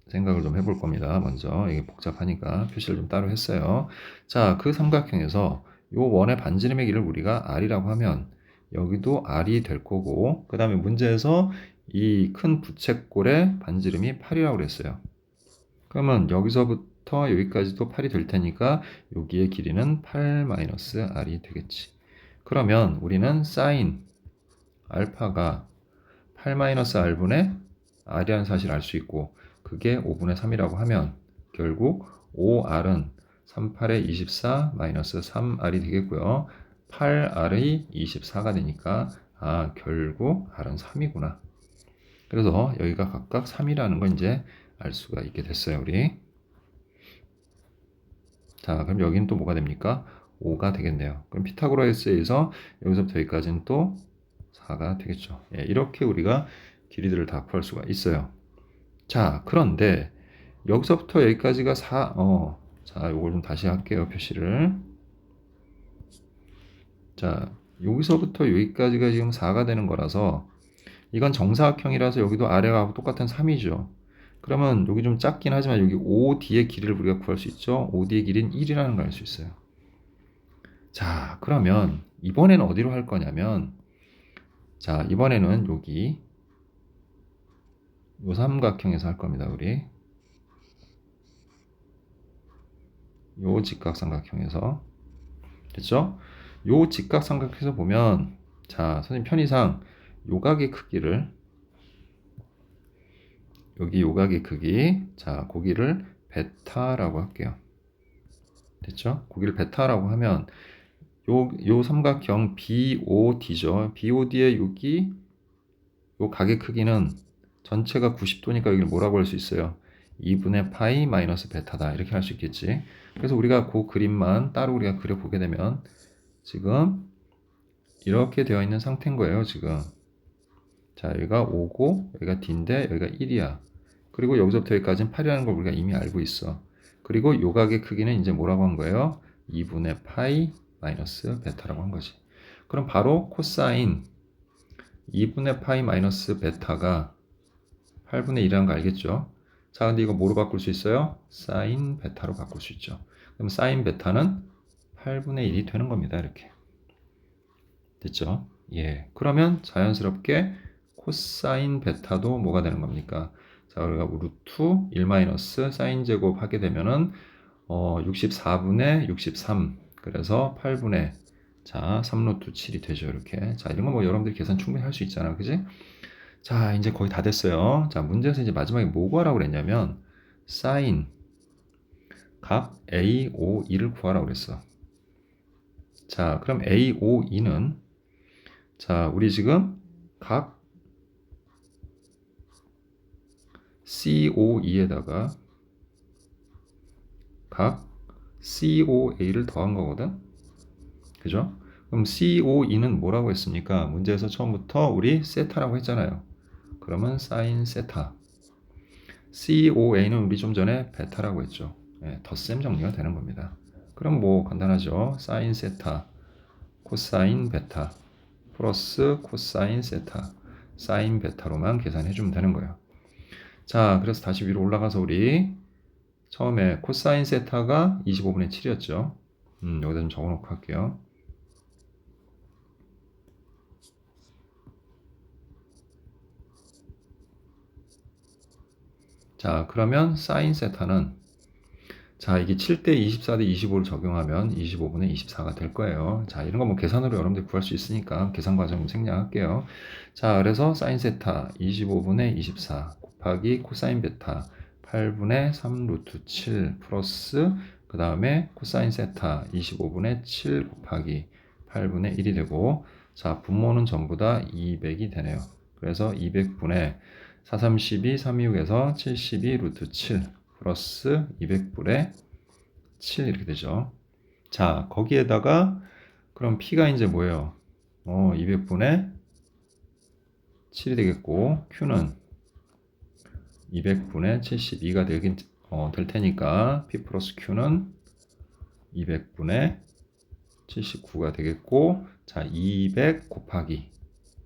A: 생각을 좀 해볼 겁니다. 먼저 이게 복잡하니까 표시를 좀 따로 했어요. 자, 그 삼각형에서 요 원의 반지름의 길을 우리가 r이라고 하면 여기도 r이 될 거고 그 다음에 문제에서 이 큰 부채꼴의 반지름이 8이라고 그랬어요. 그러면 여기서부터 여기까지도 8이 될 테니까 여기의 길이는 8-r이 되겠지. 그러면 우리는 사인 알파가 8-r분의 r이라는 사실을 알 수 있고 그게 5분의 3이라고 하면 결국 5r은 38의 24 마이너스 3r이 되겠고요. 8r이 24가 되니까 결국 r은 3이구나. 그래서 여기가 각각 3이라는 걸 이제 알 수가 있게 됐어요, 우리. 자, 그럼 여기는 또 뭐가 됩니까? 5가 되겠네요. 그럼 피타고라스에서 여기서부터 여기까지는 또 4가 되겠죠. 예, 이렇게 우리가 길이들을 다 구할 수가 있어요. 자, 그런데 여기서부터 여기까지가 4, 자, 요걸 좀 다시 할게요, 표시를. 자, 여기서부터 여기까지가 지금 4가 되는 거라서 이건 정사각형이라서 여기도 아래가 똑같은 3이죠. 그러면 여기 좀 작긴 하지만 여기 OD의 길이를 우리가 구할 수 있죠. OD의 길이는 1이라는 걸 알 수 있어요. 자, 그러면 이번에는 어디로 할 거냐면 자, 이번에는 여기 요 삼각형에서 할 겁니다, 우리. 요 직각삼각형에서. 됐죠? 요 직각삼각형에서 보면 자, 선생님 편의상 요각의 크기를 여기 요각의 크기 자, 고기를 베타라고 할게요. 됐죠? 고기를 베타라고 하면 요 삼각형 BOD죠. BOD의 여기 요 각의 크기는 전체가 90도니까 여기를 뭐라고 할 수 있어요? 2분의 파이 마이너스 베타다. 이렇게 할 수 있겠지. 그래서 우리가 그 그림만 따로 우리가 그려보게 되면 지금 이렇게 되어 있는 상태인 거예요. 지금. 자, 여기가 5고 여기가 D인데 여기가 1이야. 그리고 여기서부터 여기까지는 8이라는 걸 우리가 이미 알고 있어. 그리고 요각의 크기는 이제 뭐라고 한 거예요? 2분의 파이 마이너스 베타라고 한 거지. 그럼 바로 코사인 2분의 파이 마이너스 베타가 8분의 1이라는 거 알겠죠? 자, 근데 이거 뭐로 바꿀 수 있어요? 사인 베타로 바꿀 수 있죠. 그럼 사인 베타는 8분의 1이 되는 겁니다. 이렇게. 됐죠? 예. 그러면 자연스럽게 코사인 베타도 뭐가 되는 겁니까? 자, 우리가 루트 1 마이너스 사인 제곱 하게 되면은 64분의 63. 그래서 8분의 자, 3루트 7이 되죠. 이렇게. 자, 이런 거 뭐 여러분들이 계산 충분히 할 수 있잖아. 그지? 자, 이제 거의 다 됐어요. 자, 문제에서 이제 마지막에 뭐 구하라고 그랬냐면 사인 각 AOE를 구하라고 그랬어. 자, 그럼 AOE는 자, 우리 지금 각 COE에다가 각 COA를 더한 거거든. 그죠? 그럼 COE는 뭐라고 했습니까? 문제에서 처음부터 우리 세타라고 했잖아요. 그러면 사인 세타. COA는 우리 좀 전에 베타라고 했죠. 예, 덧셈 정리가 되는 겁니다. 그럼 뭐 간단하죠. 사인 세타, 코사인 베타, 플러스 코사인 세타, 사인 베타로만 계산해 주면 되는 거예요. 자, 그래서 다시 위로 올라가서 우리 처음에 코사인 세타가 25분의 7이었죠. 여기다 좀 적어놓고 할게요. 자, 그러면 사인 세타는 자, 이게 7대 24대 25를 적용하면 25분의 24가 될 거예요. 자, 이런 거 뭐 계산으로 여러분들 구할 수 있으니까 계산 과정 생략할게요. 자, 그래서 사인 세타 25분의 24 곱하기 코사인 베타 8분의 3 루트 7 플러스 그 다음에 코사인 세타 25분의 7 곱하기 8분의 1이 되고 자, 분모는 전부 다 200이 되네요. 그래서 200분의 4, 3, 12, 3, 2, 6에서 72 루트 7 플러스 200분의 7 이렇게 되죠. 자, 거기에다가 그럼 P가 이제 뭐예요? 200분의 7이 되겠고 Q는 200분의 72가 될 테니까 P 플러스 Q는 200분의 79가 되겠고 자, 200 곱하기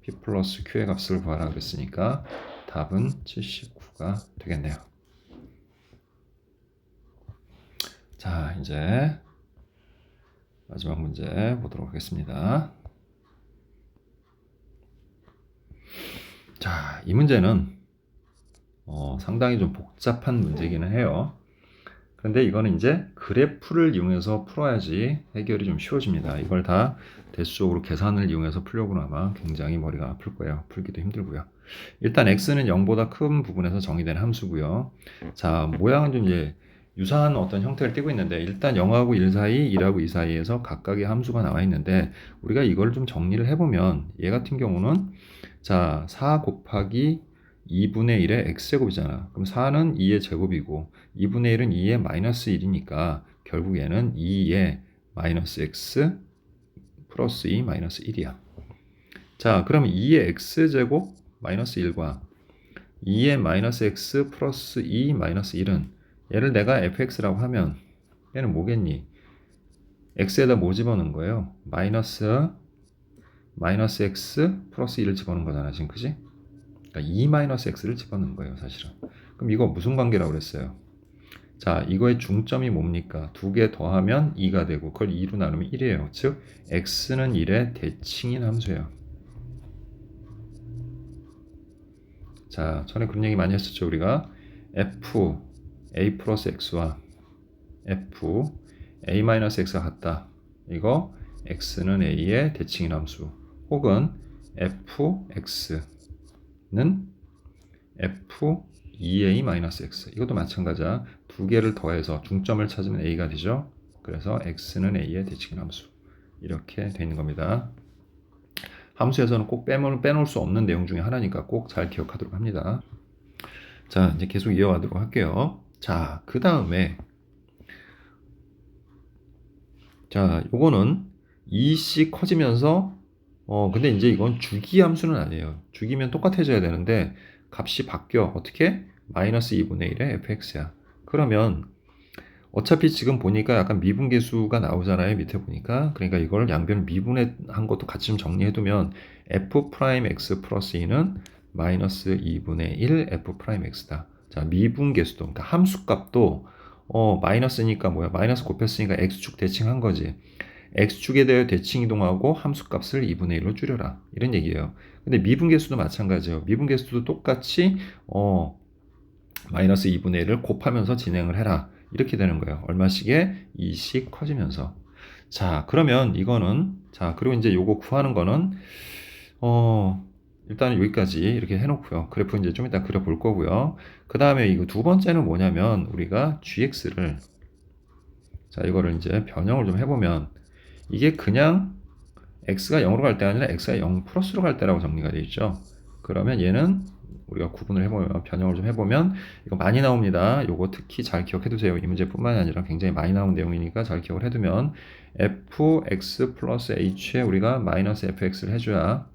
A: P 플러스 Q의 값을 구하라 그랬으니까 답은 79가 되겠네요. 자, 이제 마지막 문제 보도록 하겠습니다. 자, 이 문제는 상당히 좀 복잡한 문제이기는 해요. 그런데 이거는 이제 그래프를 이용해서 풀어야지 해결이 좀 쉬워집니다. 이걸 다 대수적으로 계산을 이용해서 풀려고 아마 굉장히 머리가 아플 거예요. 풀기도 힘들고요. 일단 x는 0보다 큰 부분에서 정의된 함수고요. 자, 모양은 좀 이제 유사한 어떤 형태를 띠고 있는데 일단 0하고 1 사이, 1하고 2 사이에서 각각의 함수가 나와 있는데 우리가 이걸 좀 정리를 해보면 얘 같은 경우는 자, 4 곱하기 2분의 1의 x제곱이잖아. 그럼 4는 2의 제곱이고 2분의 1은 2의 마이너스 1이니까 결국 얘는 2의 마이너스 x 플러스 2 마이너스 1이야. 자, 그럼 2의 x제곱 마이너스 1과 2의 마이너스 x 플러스 2 마이너스 1은 얘를 내가 fx라고 하면 얘는 뭐겠니? x에다 뭐 집어넣은 거예요? 마이너스 x 플러스 1을 집어넣은 거잖아 지금, 그지? 그러니까 2 마이너스 x를 집어넣은 거예요 사실은. 그럼 이거 무슨 관계라고 그랬어요? 자, 이거의 중점이 뭡니까? 두 개 더하면 2가 되고 그걸 2로 나누면 1이에요. 즉 x는 1의 대칭인 함수예요. 자, 전에 그런 얘기 많이 했었죠. 우리가 f a 플러스 x와 f a 마이너스 x가 같다. 이거 x는 a의 대칭인 함수. 혹은 fx는 f 2a 마이너스 x. 이것도 마찬가지야. 두 개를 더해서 중점을 찾으면 a가 되죠. 그래서 x는 a의 대칭인 함수. 이렇게 되어 있는 겁니다. 함수에서는 꼭 빼놓을 수 없는 내용 중에 하나니까 꼭 잘 기억하도록 합니다. 자, 이제 계속 이어가도록 할게요. 자, 그 다음에 자, 요거는 2씩 커지면서 근데 이제 이건 주기 함수는 아니에요. 주기면 똑같아져야 되는데 값이 바뀌어. 어떻게? 마이너스 2분의 1의 fx야. 그러면 어차피 지금 보니까 약간 미분계수가 나오잖아요. 밑에 보니까. 그러니까 이걸 양변을 미분한 것도 같이 좀 정리해두면 f 프라임 x 플러스 2는 마이너스 2분의 1 f 프라임 x다. 자, 미분계수도, 그러니까 함수값도 마이너스니까 뭐야? 마이너스 곱했으니까 x축 대칭한 거지. x축에 대해 대칭 이동하고 함수값을 2분의 1로 줄여라. 이런 얘기예요. 근데 미분계수도 마찬가지예요. 미분계수도 똑같이 마이너스 2분의 1을 곱하면서 진행을 해라. 이렇게 되는 거예요. 얼마씩에? 2씩 커지면서. 자, 그러면 이거는, 자, 그리고 이제 요거 구하는 거는, 일단 여기까지 이렇게 해놓고요. 그래프 이제 좀 이따 그려볼 거고요. 그 다음에 이거 두 번째는 뭐냐면, 우리가 gx를, 자, 이거를 이제 변형을 좀 해보면, 이게 그냥 x가 0으로 갈 때 아니라 x가 0 플러스로 갈 때라고 정리가 되어 있죠. 그러면 얘는 우리가 구분을 해보면, 변형을 좀 해보면 이거 많이 나옵니다. 이거 특히 잘 기억해 두세요. 이 문제뿐만이 아니라 굉장히 많이 나오는 내용이니까 잘 기억을 해두면 fx 플러스 h에 우리가 마이너스 fx를 해줘야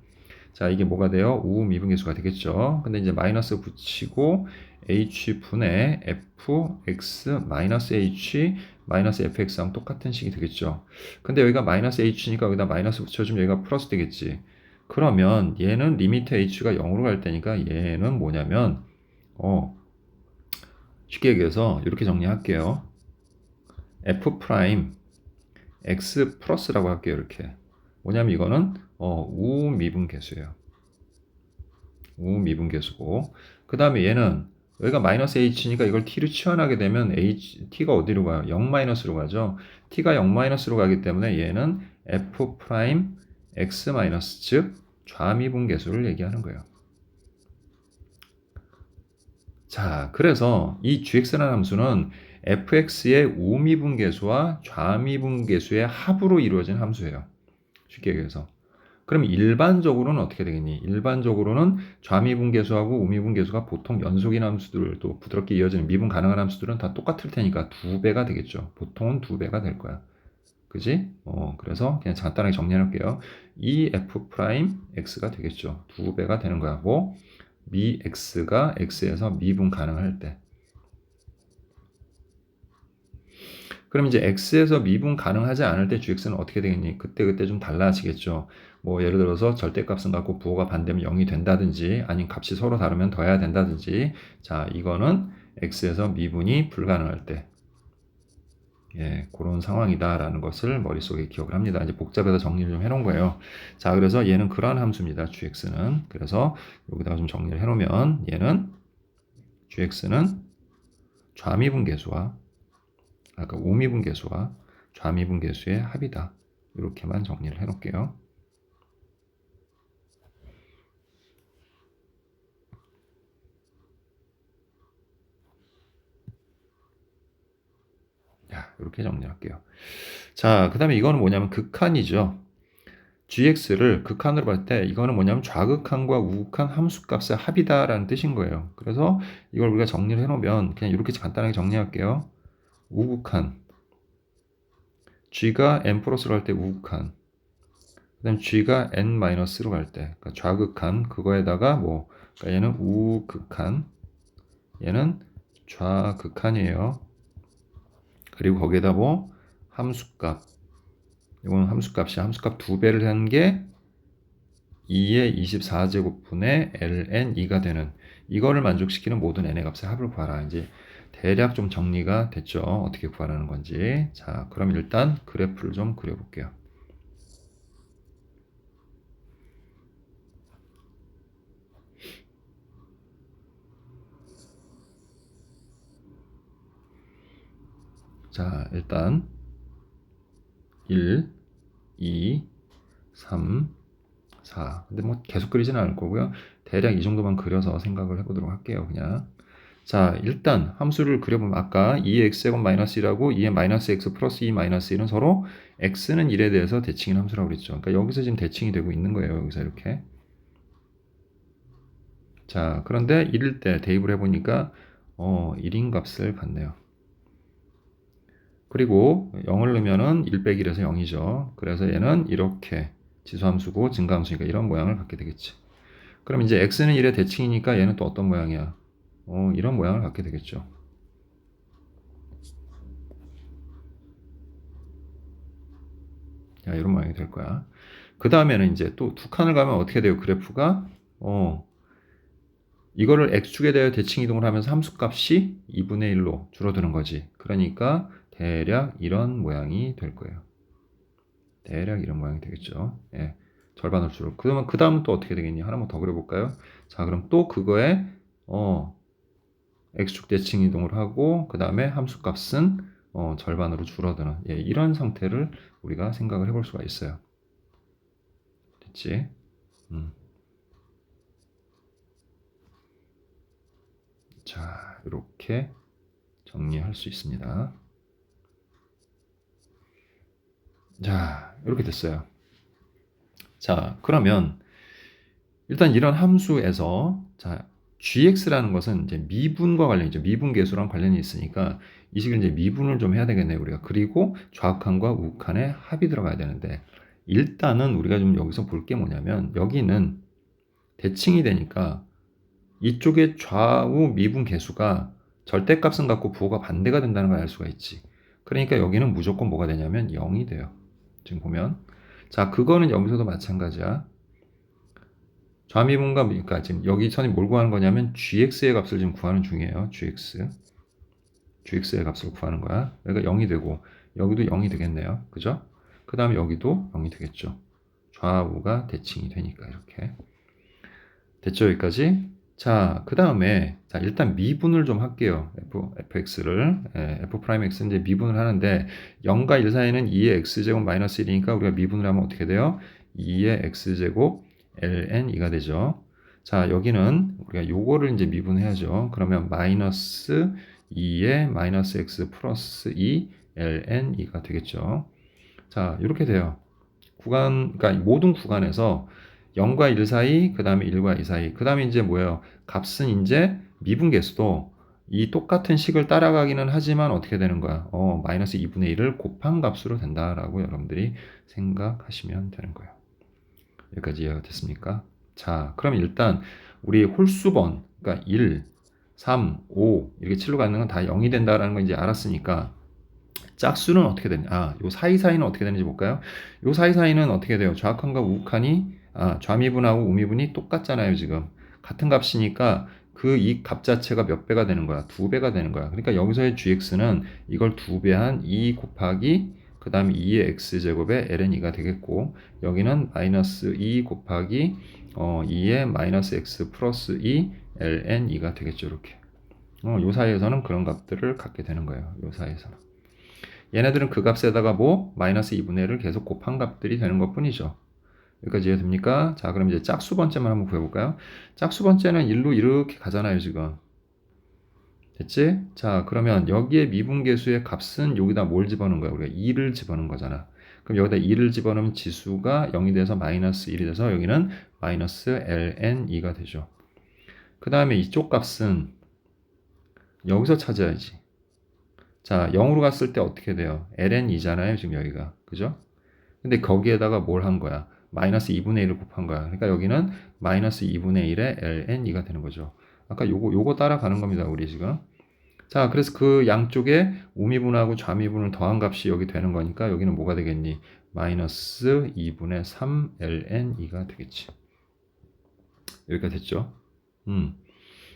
A: 자, 이게 뭐가 돼요? 우미분계수가 되겠죠. 근데 이제 마이너스 붙이고 h분의 fx 마이너스 h 마이너스 fx랑 똑같은 식이 되겠죠. 근데 여기가 마이너스 h니까 여기다 마이너스 붙여주면 여기가 플러스 되겠지. 그러면 얘는 리미트 h가 0으로 갈 때니까 얘는 뭐냐면 쉽게 얘기해서 이렇게 정리할게요. f 프라임 x 플러스라고 할게요. 이렇게 뭐냐면 이거는 우미분계수예요. 우미분계수고 그 다음에 얘는 여기가 마이너스 h니까 이걸 t로 치환하게 되면 t가 어디로 가요? 0 마이너스로 가죠. t가 0 마이너스로 가기 때문에 얘는 f 프라임 x 마이너스 즉 좌미분계수를 얘기하는 거예요. 자, 그래서 이 gx라는 함수는 fx의 우미분계수와 좌미분계수의 합으로 이루어진 함수예요. 쉽게 얘기해서. 그럼 일반적으로는 어떻게 되겠니? 일반적으로는 좌미분계수하고 우미분계수가 보통 연속인 함수들도 부드럽게 이어지는 미분 가능한 함수들은 다 똑같을 테니까 2배가 되겠죠. 보통은 2배가 될 거야. 그지? 그래서 그냥 간단하게 정리해놓을게요. 이 f 프라임 x가 되겠죠. 2배가 되는 거야. 뭐? 미 x가 x에서 미분 가능할 때. 그럼 이제 x에서 미분 가능하지 않을 때 gx는 어떻게 되겠니? 그때 좀 달라지겠죠. 뭐 예를 들어서 절대값은 갖고 부호가 반대면 0이 된다든지 아니면 값이 서로 다르면 더해야 된다든지 자, 이거는 x에서 미분이 불가능할 때 예, 그런 상황이다라는 것을 머릿속에 기억을 합니다. 이제 복잡해서 정리를 좀 해놓은 거예요. 자, 그래서 얘는 그러한 함수입니다. gx는. 그래서 여기다가 좀 정리를 해놓으면 얘는 gx는 좌미분계수와 아까 우미분계수와 좌미분계수의 합이다. 이렇게만 정리를 해놓을게요. 이렇게 정리할게요. 자, 그 다음에 이거는 뭐냐면 극한이죠. gx를 극한으로 볼 때 이거는 뭐냐면 좌극한과 우극한 함수값의 합이다라는 뜻인 거예요. 그래서 이걸 우리가 정리를 해놓으면 그냥 이렇게 간단하게 정리할게요. 우극한 g가 n 플러스로 갈 때 우극한, 그다음 g가 n 마이너스로 갈 때 그러니까 좌극한, 그거에다가 뭐 그러니까 얘는 우극한, 얘는 좌극한이에요. 그리고 거기에다 뭐 함수값, 이거는 함수값이 함수값 2배를 한 게 2의 24제곱분의 ln 2가 되는, 이거를 만족시키는 모든 n의 값의 합을 구하라. 이제 대략 좀 정리가 됐죠. 어떻게 구하라는 건지. 자, 그럼 일단 그래프를 좀 그려볼게요. 자, 일단 1, 2, 3, 4. 근데 뭐 계속 그리지는 않을 거고요. 대략 이 정도만 그려서 생각을 해보도록 할게요. 그냥. 자, 일단 함수를 그려보면 아까 2x제곱 마이너스 1하고 2의 마이너스 x 플러스 2 마이너스 1은 서로 x는 1에 대해서 대칭인 함수라고 그랬죠. 그러니까 여기서 지금 대칭이 되고 있는 거예요. 여기서 이렇게. 자, 그런데 1일 때 대입을 해보니까 1인 값을 받네요. 그리고 0을 넣으면은 1 빼기 1에서 0이죠. 그래서 얘는 이렇게 지수함수고 증가함수니까 이런 모양을 갖게 되겠지. 그럼 이제 x는 1의 대칭이니까 얘는 또 어떤 모양이야? 이런 모양을 갖게 되겠죠. 자, 이런 모양이 될 거야. 그 다음에는 이제 또 두 칸을 가면 어떻게 돼요? 그래프가 이거를 x축에 대해 대칭 이동을 하면서 함수값이 2분의 1로 줄어드는 거지. 그러니까 대략 이런 모양이 될 거예요. 대략 이런 모양이 되겠죠. 예, 절반으로 줄어. 그러면 그 다음은 또 어떻게 되겠니? 하나만 더 그려볼까요? 자, 그럼 또 그거에 x축 대칭 이동을 하고 그 다음에 함수값은 절반으로 줄어드는, 예, 이런 상태를 우리가 생각을 해볼 수가 있어요. 됐지? 자, 이렇게 정리할 수 있습니다. 자, 이렇게 됐어요. 자, 그러면 일단 이런 함수에서 자, gx라는 것은 이제 미분과 관련이죠. 미분계수랑 관련이 있으니까 이 식을 이제 미분을 좀 해야 되겠네요, 우리가. 그리고 좌극한과 우극한의 합이 들어가야 되는데 일단은 우리가 좀 여기서 볼 게 뭐냐면 여기는 대칭이 되니까 이쪽의 좌우 미분 계수가 절대값은 같고 부호가 반대가 된다는 걸 알 수가 있지. 그러니까 여기는 무조건 뭐가 되냐면 0이 돼요. 지금 보면. 자, 그거는 여기서도 마찬가지야. 좌미분과, 그러니까 지금 여기 선이 뭘 구하는 거냐면 gx의 값을 지금 구하는 중이에요. gx의 값을 구하는 거야. 그러니까 0이 되고 여기도 0이 되겠네요. 그죠? 그 다음에 여기도 0이 되겠죠. 좌우가 대칭이 되니까 이렇게. 됐죠? 여기까지? 자, 그 다음에 자, 일단 미분을 좀 할게요. fx를 f'x는 이제 미분을 하는데 0과 1 사이는 2의 x제곱 마이너스 1이니까 우리가 미분을 하면 어떻게 돼요? 2의 x제곱 ln 2가 되죠. 자, 여기는 우리가 요거를 이제 미분해야죠. 그러면 마이너스 2의 마이너스 x 플러스 2 ln 2가 되겠죠. 자, 이렇게 돼요. 그러니까 모든 구간에서 0과 1 사이, 그 다음에 1과 2 사이, 그 다음에 이제 뭐예요? 값은 이제 미분계수도 이 똑같은 식을 따라가기는 하지만 어떻게 되는 거야? 마이너스 2분의 1을 곱한 값으로 된다라고 여러분들이 생각하시면 되는 거예요. 여기까지 이해가 됐습니까? 자, 그럼 일단 우리 홀수번, 그러니까 1, 3, 5 이렇게 7로 가는 건 다 0이 된다라는 걸 이제 알았으니까 짝수는 어떻게 되냐? 요 사이사이는 어떻게 되는지 볼까요? 요 사이사이는 어떻게 돼요? 좌극한과 우극한이 좌미분하고 우미분이 똑같잖아요, 지금. 같은 값이니까 그 이 값 자체가 몇 배가 되는 거야? 2배가 되는 거야. 그러니까 여기서의 gx는 이걸 2배한 2 곱하기 그 다음 2의 x제곱의 ln2가 되겠고 여기는 마이너스 2 곱하기 2의 마이너스 x 플러스 2 ln2가 되겠죠, 이렇게. 요 사이에서는 그런 값들을 갖게 되는 거예요. 요 사이에서는. 얘네들은 그 값에다가 뭐 마이너스 2분의 1을 계속 곱한 값들이 되는 것 뿐이죠. 여기까지 이해됩니까? 자, 그럼 이제 짝수 번째만 한번 구해볼까요? 짝수 번째는 1로 이렇게 가잖아요, 지금. 됐지? 자, 그러면 여기에 미분계수의 값은 여기다 뭘 집어넣은 거야? 우리가 2를 집어넣은 거잖아. 그럼 여기다 2를 집어넣으면 지수가 0이 돼서 마이너스 1이 돼서 여기는 마이너스 ln2가 되죠. 그 다음에 이쪽 값은 여기서 찾아야지. 자, 0으로 갔을 때 어떻게 돼요? ln2잖아요, 지금 여기가. 그죠? 근데 거기에다가 뭘 한 거야? 마이너스 2분의 1을 곱한 거야. 그러니까 여기는 마이너스 2분의 1의 ln2가 되는 거죠. 아까 요거 따라가는 겁니다, 우리 지금. 자, 그래서 그 양쪽에 우미분하고 좌미분을 더한 값이 여기 되는 거니까 여기는 뭐가 되겠니? 마이너스 2분의 3 ln2가 되겠지. 여기가 됐죠?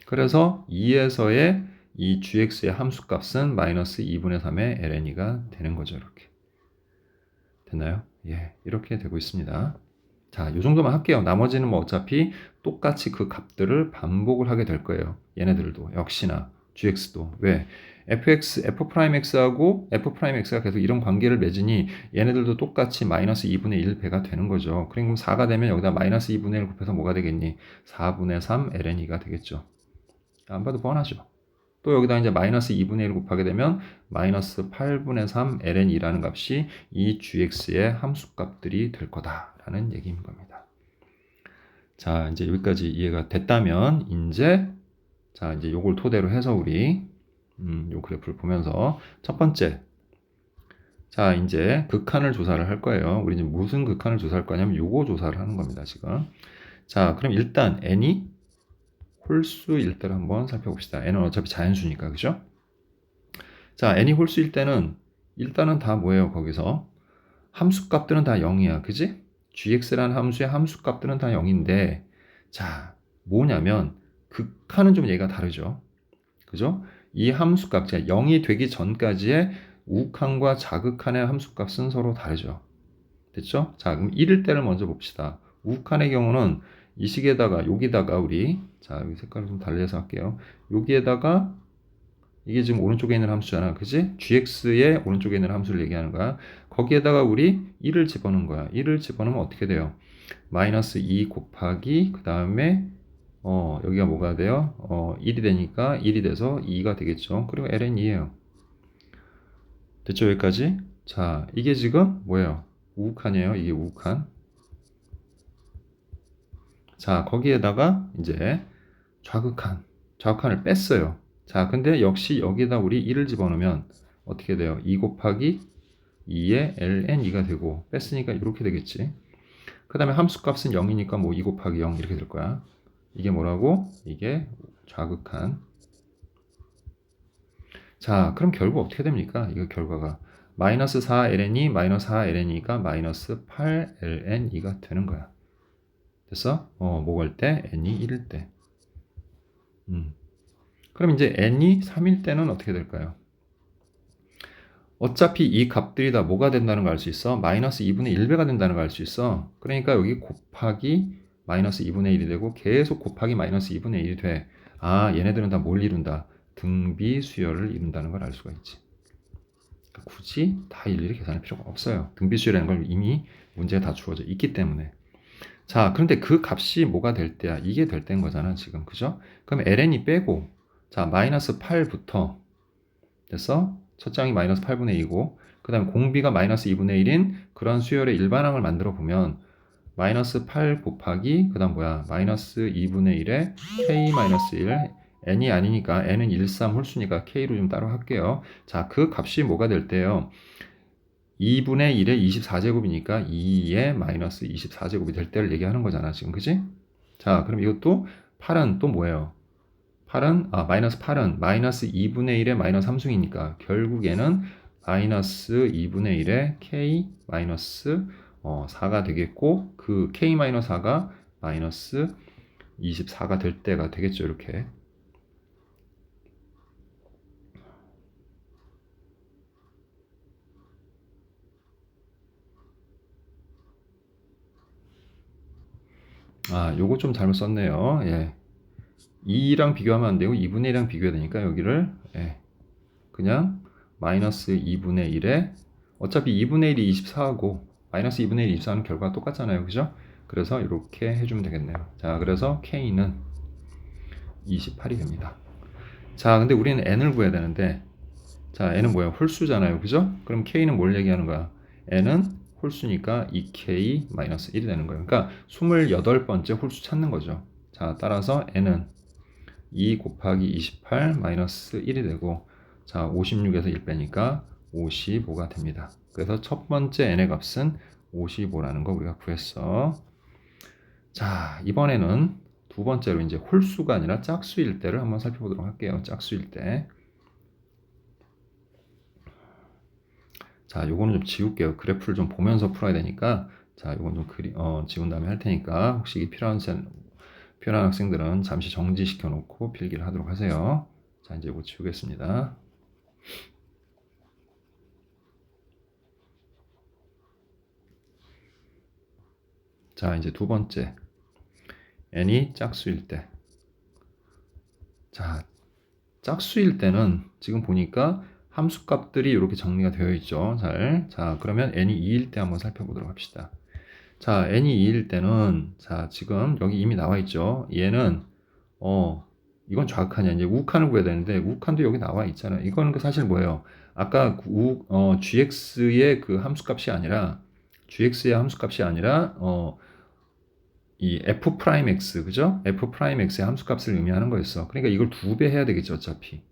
A: 그래서 2에서의 이 gx의 함수값은 마이너스 2분의 3의 ln2가 되는 거죠. 이렇게. 됐나요? 예, 이렇게 되고 있습니다. 자, 이 정도만 할게요. 나머지는 뭐 어차피 똑같이 그 값들을 반복을 하게 될 거예요. 얘네들도 역시나 gx도. 왜? f'x하고 f'x가 계속 이런 관계를 맺으니 얘네들도 똑같이 마이너스 2분의 1배가 되는 거죠. 그럼 4가 되면 여기다 마이너스 2분의 1 곱해서 뭐가 되겠니? 4분의 3 ln이가 되겠죠. 안 봐도 뻔하죠. 또 여기다 이제 마이너스 2분의 1 곱하게 되면 마이너스 8분의 3 ln이라는 값이 이 gx의 함수값들이 될 거다라는 얘기인 겁니다. 자, 이제 여기까지 이해가 됐다면 이제 요걸 토대로 해서 우리 요 그래프를 보면서 첫 번째, 자, 이제 극한을 조사를 할 거예요. 우리 지금 무슨 극한을 조사할 거냐면 요거 조사를 하는 겁니다, 지금. 자, 그럼 일단 n이 홀수일 때를 한번 살펴봅시다. n은 어차피 자연수니까, 그죠? 자, n이 홀수일 때는 일단은 다 뭐예요, 거기서? 함수값들은 다 0이야, 그지? gx라는 함수의 함수값들은 다 0인데, 자, 뭐냐면 극한은 좀 얘가 다르죠. 그죠? 이 함수값, 자, 0이 되기 전까지의 우극한과 자극한의 함수값은 서로 다르죠. 됐죠? 자, 그럼 1일 때를 먼저 봅시다. 우극한의 경우는 이 식에다가 여기다가 우리 자, 여기 색깔을 좀 달리해서 할게요. 여기에다가 이게 지금 오른쪽에 있는 함수잖아. 그지? gx의 오른쪽에 있는 함수를 얘기하는 거야. 거기에다가 우리 1을 집어넣은 거야. 1을 집어넣으면 어떻게 돼요? 마이너스 2 곱하기 그 다음에 여기가 뭐가 돼요? 1이 되니까 1이 돼서 2가 되겠죠. 그리고 ln이에요. 됐죠? 여기까지? 자, 이게 지금 뭐예요? 우극한이에요. 이게 우극한. 자, 거기에다가 이제 좌극한을 뺐어요. 자, 근데 역시 여기에다 우리 1을 집어넣으면 어떻게 돼요? 2 곱하기 2의 ln2가 되고 뺐으니까 이렇게 되겠지. 그 다음에 함수값은 0이니까 뭐 2 곱하기 0 이렇게 될 거야. 이게 뭐라고? 이게 좌극한. 자, 그럼 결국 어떻게 됩니까? 이거 결과가 마이너스 4ln이 마이너스 4ln이가 마이너스 8ln2가 되는 거야. 됐어? 뭐갈 때? n이 1일 때. 그럼 이제 n이 3일 때는 어떻게 될까요? 어차피 이 값들이 다 뭐가 된다는 걸 알 수 있어? 마이너스 2분의 1배가 된다는 걸 알 수 있어. 그러니까 여기 곱하기 마이너스 2분의 1이 되고 계속 곱하기 마이너스 2분의 1이 돼. 아, 얘네들은 다 뭘 이룬다? 등비 수열을 이룬다는 걸 알 수가 있지. 그러니까 굳이 다 일일이 계산할 필요가 없어요. 등비 수열이라는 걸 이미 문제가 다 주어져 있기 때문에. 자, 그런데 그 값이 뭐가 될 때야? 이게 될 때인 거잖아, 지금. 그죠? 그럼 ln이 빼고, 자, 마이너스 8부터, 됐어? 첫 장이 마이너스 8분의 2고, 그 다음에 공비가 마이너스 2분의 1인 그런 수열의 일반항을 만들어 보면, 마이너스 8 곱하기, 그 다음 뭐야? 마이너스 2분의 1에 k 마이너스 1, n이 아니니까, n은 1, 3 홀수니까 k로 좀 따로 할게요. 자, 그 값이 뭐가 될 때요? 2분의 1의 24제곱이니까 2의 마이너스 24제곱이 될 때를 얘기하는 거잖아, 지금. 그지? 자, 그럼 이것도 8은 또 뭐예요? 마이너스 8은 마이너스 2분의 1의 마이너스 3승이니까 결국에는 마이너스 2분의 1의 k 마이너스 4가 되겠고, 그 k 마이너스 4가 마이너스 24가 될 때가 되겠죠, 이렇게. 아, 요거 좀 잘못 썼네요. 예. 2랑 비교하면 안 되고 2분의 1이랑 비교해야 되니까 여기를 그냥 마이너스 2분의 1에 어차피 2분의 1이 24하고 마이너스 2분의 1이 24는 결과가 똑같잖아요. 그죠? 그래서 이렇게 해주면 되겠네요. 자, 그래서 K는 28이 됩니다. 자, 근데 우리는 n을 구해야 되는데, 자, n은 뭐예요? 홀수잖아요. 그죠? 그럼 k는 뭘 얘기하는 거야? n은 홀수니까 2k-1이 되는 거예요. 그러니까 28번째 홀수 찾는 거죠. 자, 따라서 n은 2 곱하기 28 마이너스 1이 되고, 자, 56에서 1 빼니까 55가 됩니다. 그래서 첫 번째 n의 값은 55라는 거 우리가 구했어. 자, 이번에는 두 번째로 이제 홀수가 아니라 짝수일 때를 한번 살펴보도록 할게요. 짝수일 때. 자, 요거는 좀 지울게요. 그래프를 좀 보면서 풀어야 되니까. 자, 요건 좀 지운 다음에 할 테니까 혹시 이 필요한 학생들은 잠시 정지시켜 놓고 필기를 하도록 하세요. 자, 이제 이거 지우겠습니다. 자, 이제 두 번째. n이 짝수일 때. 자, 짝수일 때는 지금 보니까 함수값들이 이렇게 정리가 되어 있죠. 자, 그러면 n이 2일 때 한번 살펴보도록 합시다. 자, n이 2일 때는, 자, 지금 여기 이미 나와 있죠. 얘는, 이건 좌극한이야. 이제 우극한을 구해야 되는데, 우극한도 여기 나와 있잖아요. 이건 사실 뭐예요? 아까 gx의 그 함수값이 아니라, gx의 함수값이 아니라, 이 f'x, 그죠? f'x의 함수값을 의미하는 거였어. 그러니까 이걸 2배 해야 되겠죠, 어차피.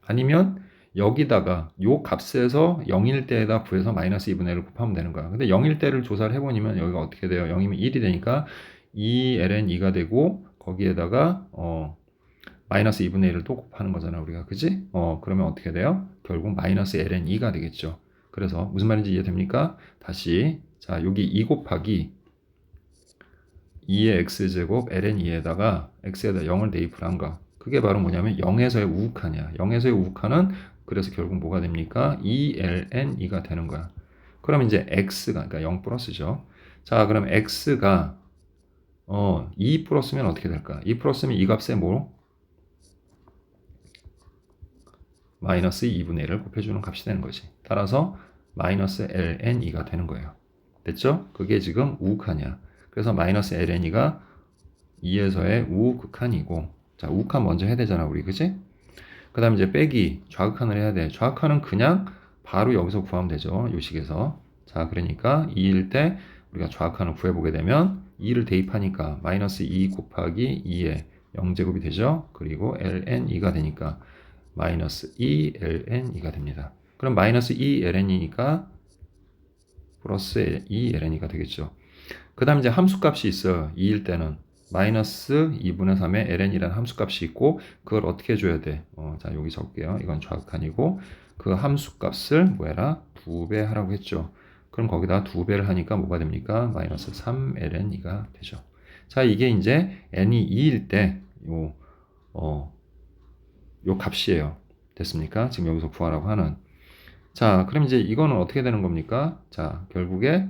A: 아니면 여기다가 요 값에서 0일 때에다 구해서 마이너스 2분의 1을 곱하면 되는 거야. 근데 0일 때를 조사를 해보니면 여기가 어떻게 돼요? 0이면 1이 되니까 2ln2가 되고 거기에다가 마이너스 2분의 1을 또 곱하는 거잖아, 우리가. 그지? 그러면 어떻게 돼요? 결국 마이너스 ln2가 되겠죠. 그래서 무슨 말인지 이해됩니까? 다시, 자, 여기 2 곱하기 2의 x제곱 ln2에다가 x에다 0을 대입을 한 거. 그게 바로 뭐냐면 0에서의 우극한이야. 0에서의 우극한은 그래서 결국 뭐가 됩니까? 2ln2가 되는 거야. 그럼 이제 x가, 그러니까 0 플러스죠. 자, 그럼 x가 2 플러스면 어떻게 될까? 2 플러스면 이 값에 뭐? 마이너스 2분의 1을 곱해주는 값이 되는 거지. 따라서 마이너스 ln2가 되는 거예요. 됐죠? 그게 지금 우극한이야. 그래서 마이너스 ln이가 2에서의 우극한이고, 자, 우극한 먼저 해야 되잖아, 우리, 그치? 그 다음에 이제 빼기, 좌극한을 해야 돼. 좌극한은 그냥 바로 여기서 구하면 되죠, 요 식에서. 자, 그러니까 2일 때 우리가 좌극한을 구해보게 되면 2를 대입하니까 마이너스 2 곱하기 2에 0제곱이 되죠. 그리고 ln2가 되니까 마이너스 2ln2가 됩니다. 그럼 마이너스 2ln이니까 플러스 2ln이가 되겠죠. 그 다음 이제 함수값이 있어요. 2일 때는 마이너스 2분의 3의 ln이라는 함수값이 있고 그걸 어떻게 줘야 돼? 자, 여기 적을게요. 이건 좌극한이고 그 함수값을 뭐해라? 2배 하라고 했죠. 그럼 거기다 2배를 하니까 뭐가 됩니까? 마이너스 3ln이가 되죠. 자, 이게 이제 n이 2일 때 요 값이에요. 됐습니까? 지금 여기서 구하라고 하는. 자, 그럼 이제 이거는 어떻게 되는 겁니까? 자, 결국에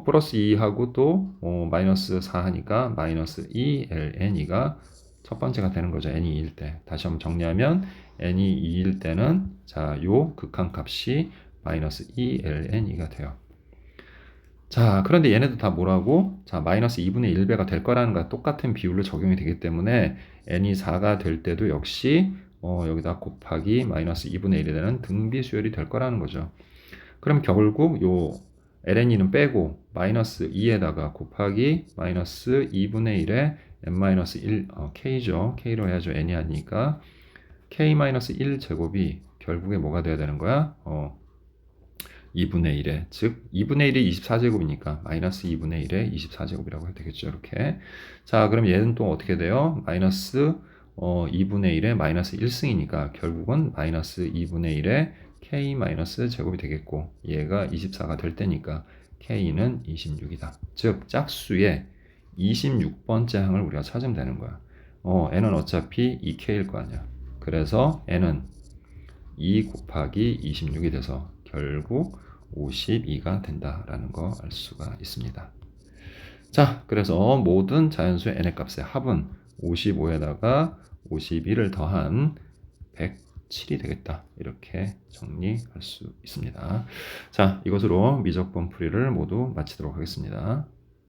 A: 플러스 2하고 또 마이너스 4 하니까 마이너스 2ln2가 첫 번째가 되는 거죠. n이 2일 때. 다시 한번 정리하면 n이 2일 때는 자, 요 극한값이 마이너스 2ln2가 돼요. 자, 그런데 얘네도 다 뭐라고? 자, 마이너스 2분의 1배가 될 거라는 거 똑같은 비율로 적용이 되기 때문에 n이 4가 될 때도 역시 여기다 곱하기 마이너스 2분의 1이 되는 등비 수열이 될 거라는 거죠. 그럼 결국 요 ln이는 빼고 마이너스 2에다가 곱하기 마이너스 2분의 1에 n-1 k죠. k로 해야죠. n이 아니니까 k-1 제곱이 결국에 뭐가 돼야 되는 거야? 2분의 1에 즉 2분의 1이 24제곱이니까 마이너스 2분의 1에 24제곱이라고 해도 되겠죠. 이렇게. 자, 그럼 얘는 또 어떻게 돼요? 마이너스 2분의 1에 마이너스 1승이니까 결국은 마이너스 2분의 1에 k 제곱이 되겠고 얘가 24가 될 때니까 k는 26이다. 즉 짝수의 26번째 항을 우리가 찾으면 되는 거야. n은 어차피 2k일 거 아니야. 그래서 n은 2 곱하기 26이 돼서 결국 52가 된다라는 거 알 수가 있습니다. 자, 그래서 모든 자연수의 n의 값의 합은 55에다가 51을 더한 107이 되겠다. 이렇게 정리할 수 있습니다. 자, 이것으로 미적분 풀이를 모두 마치도록 하겠습니다.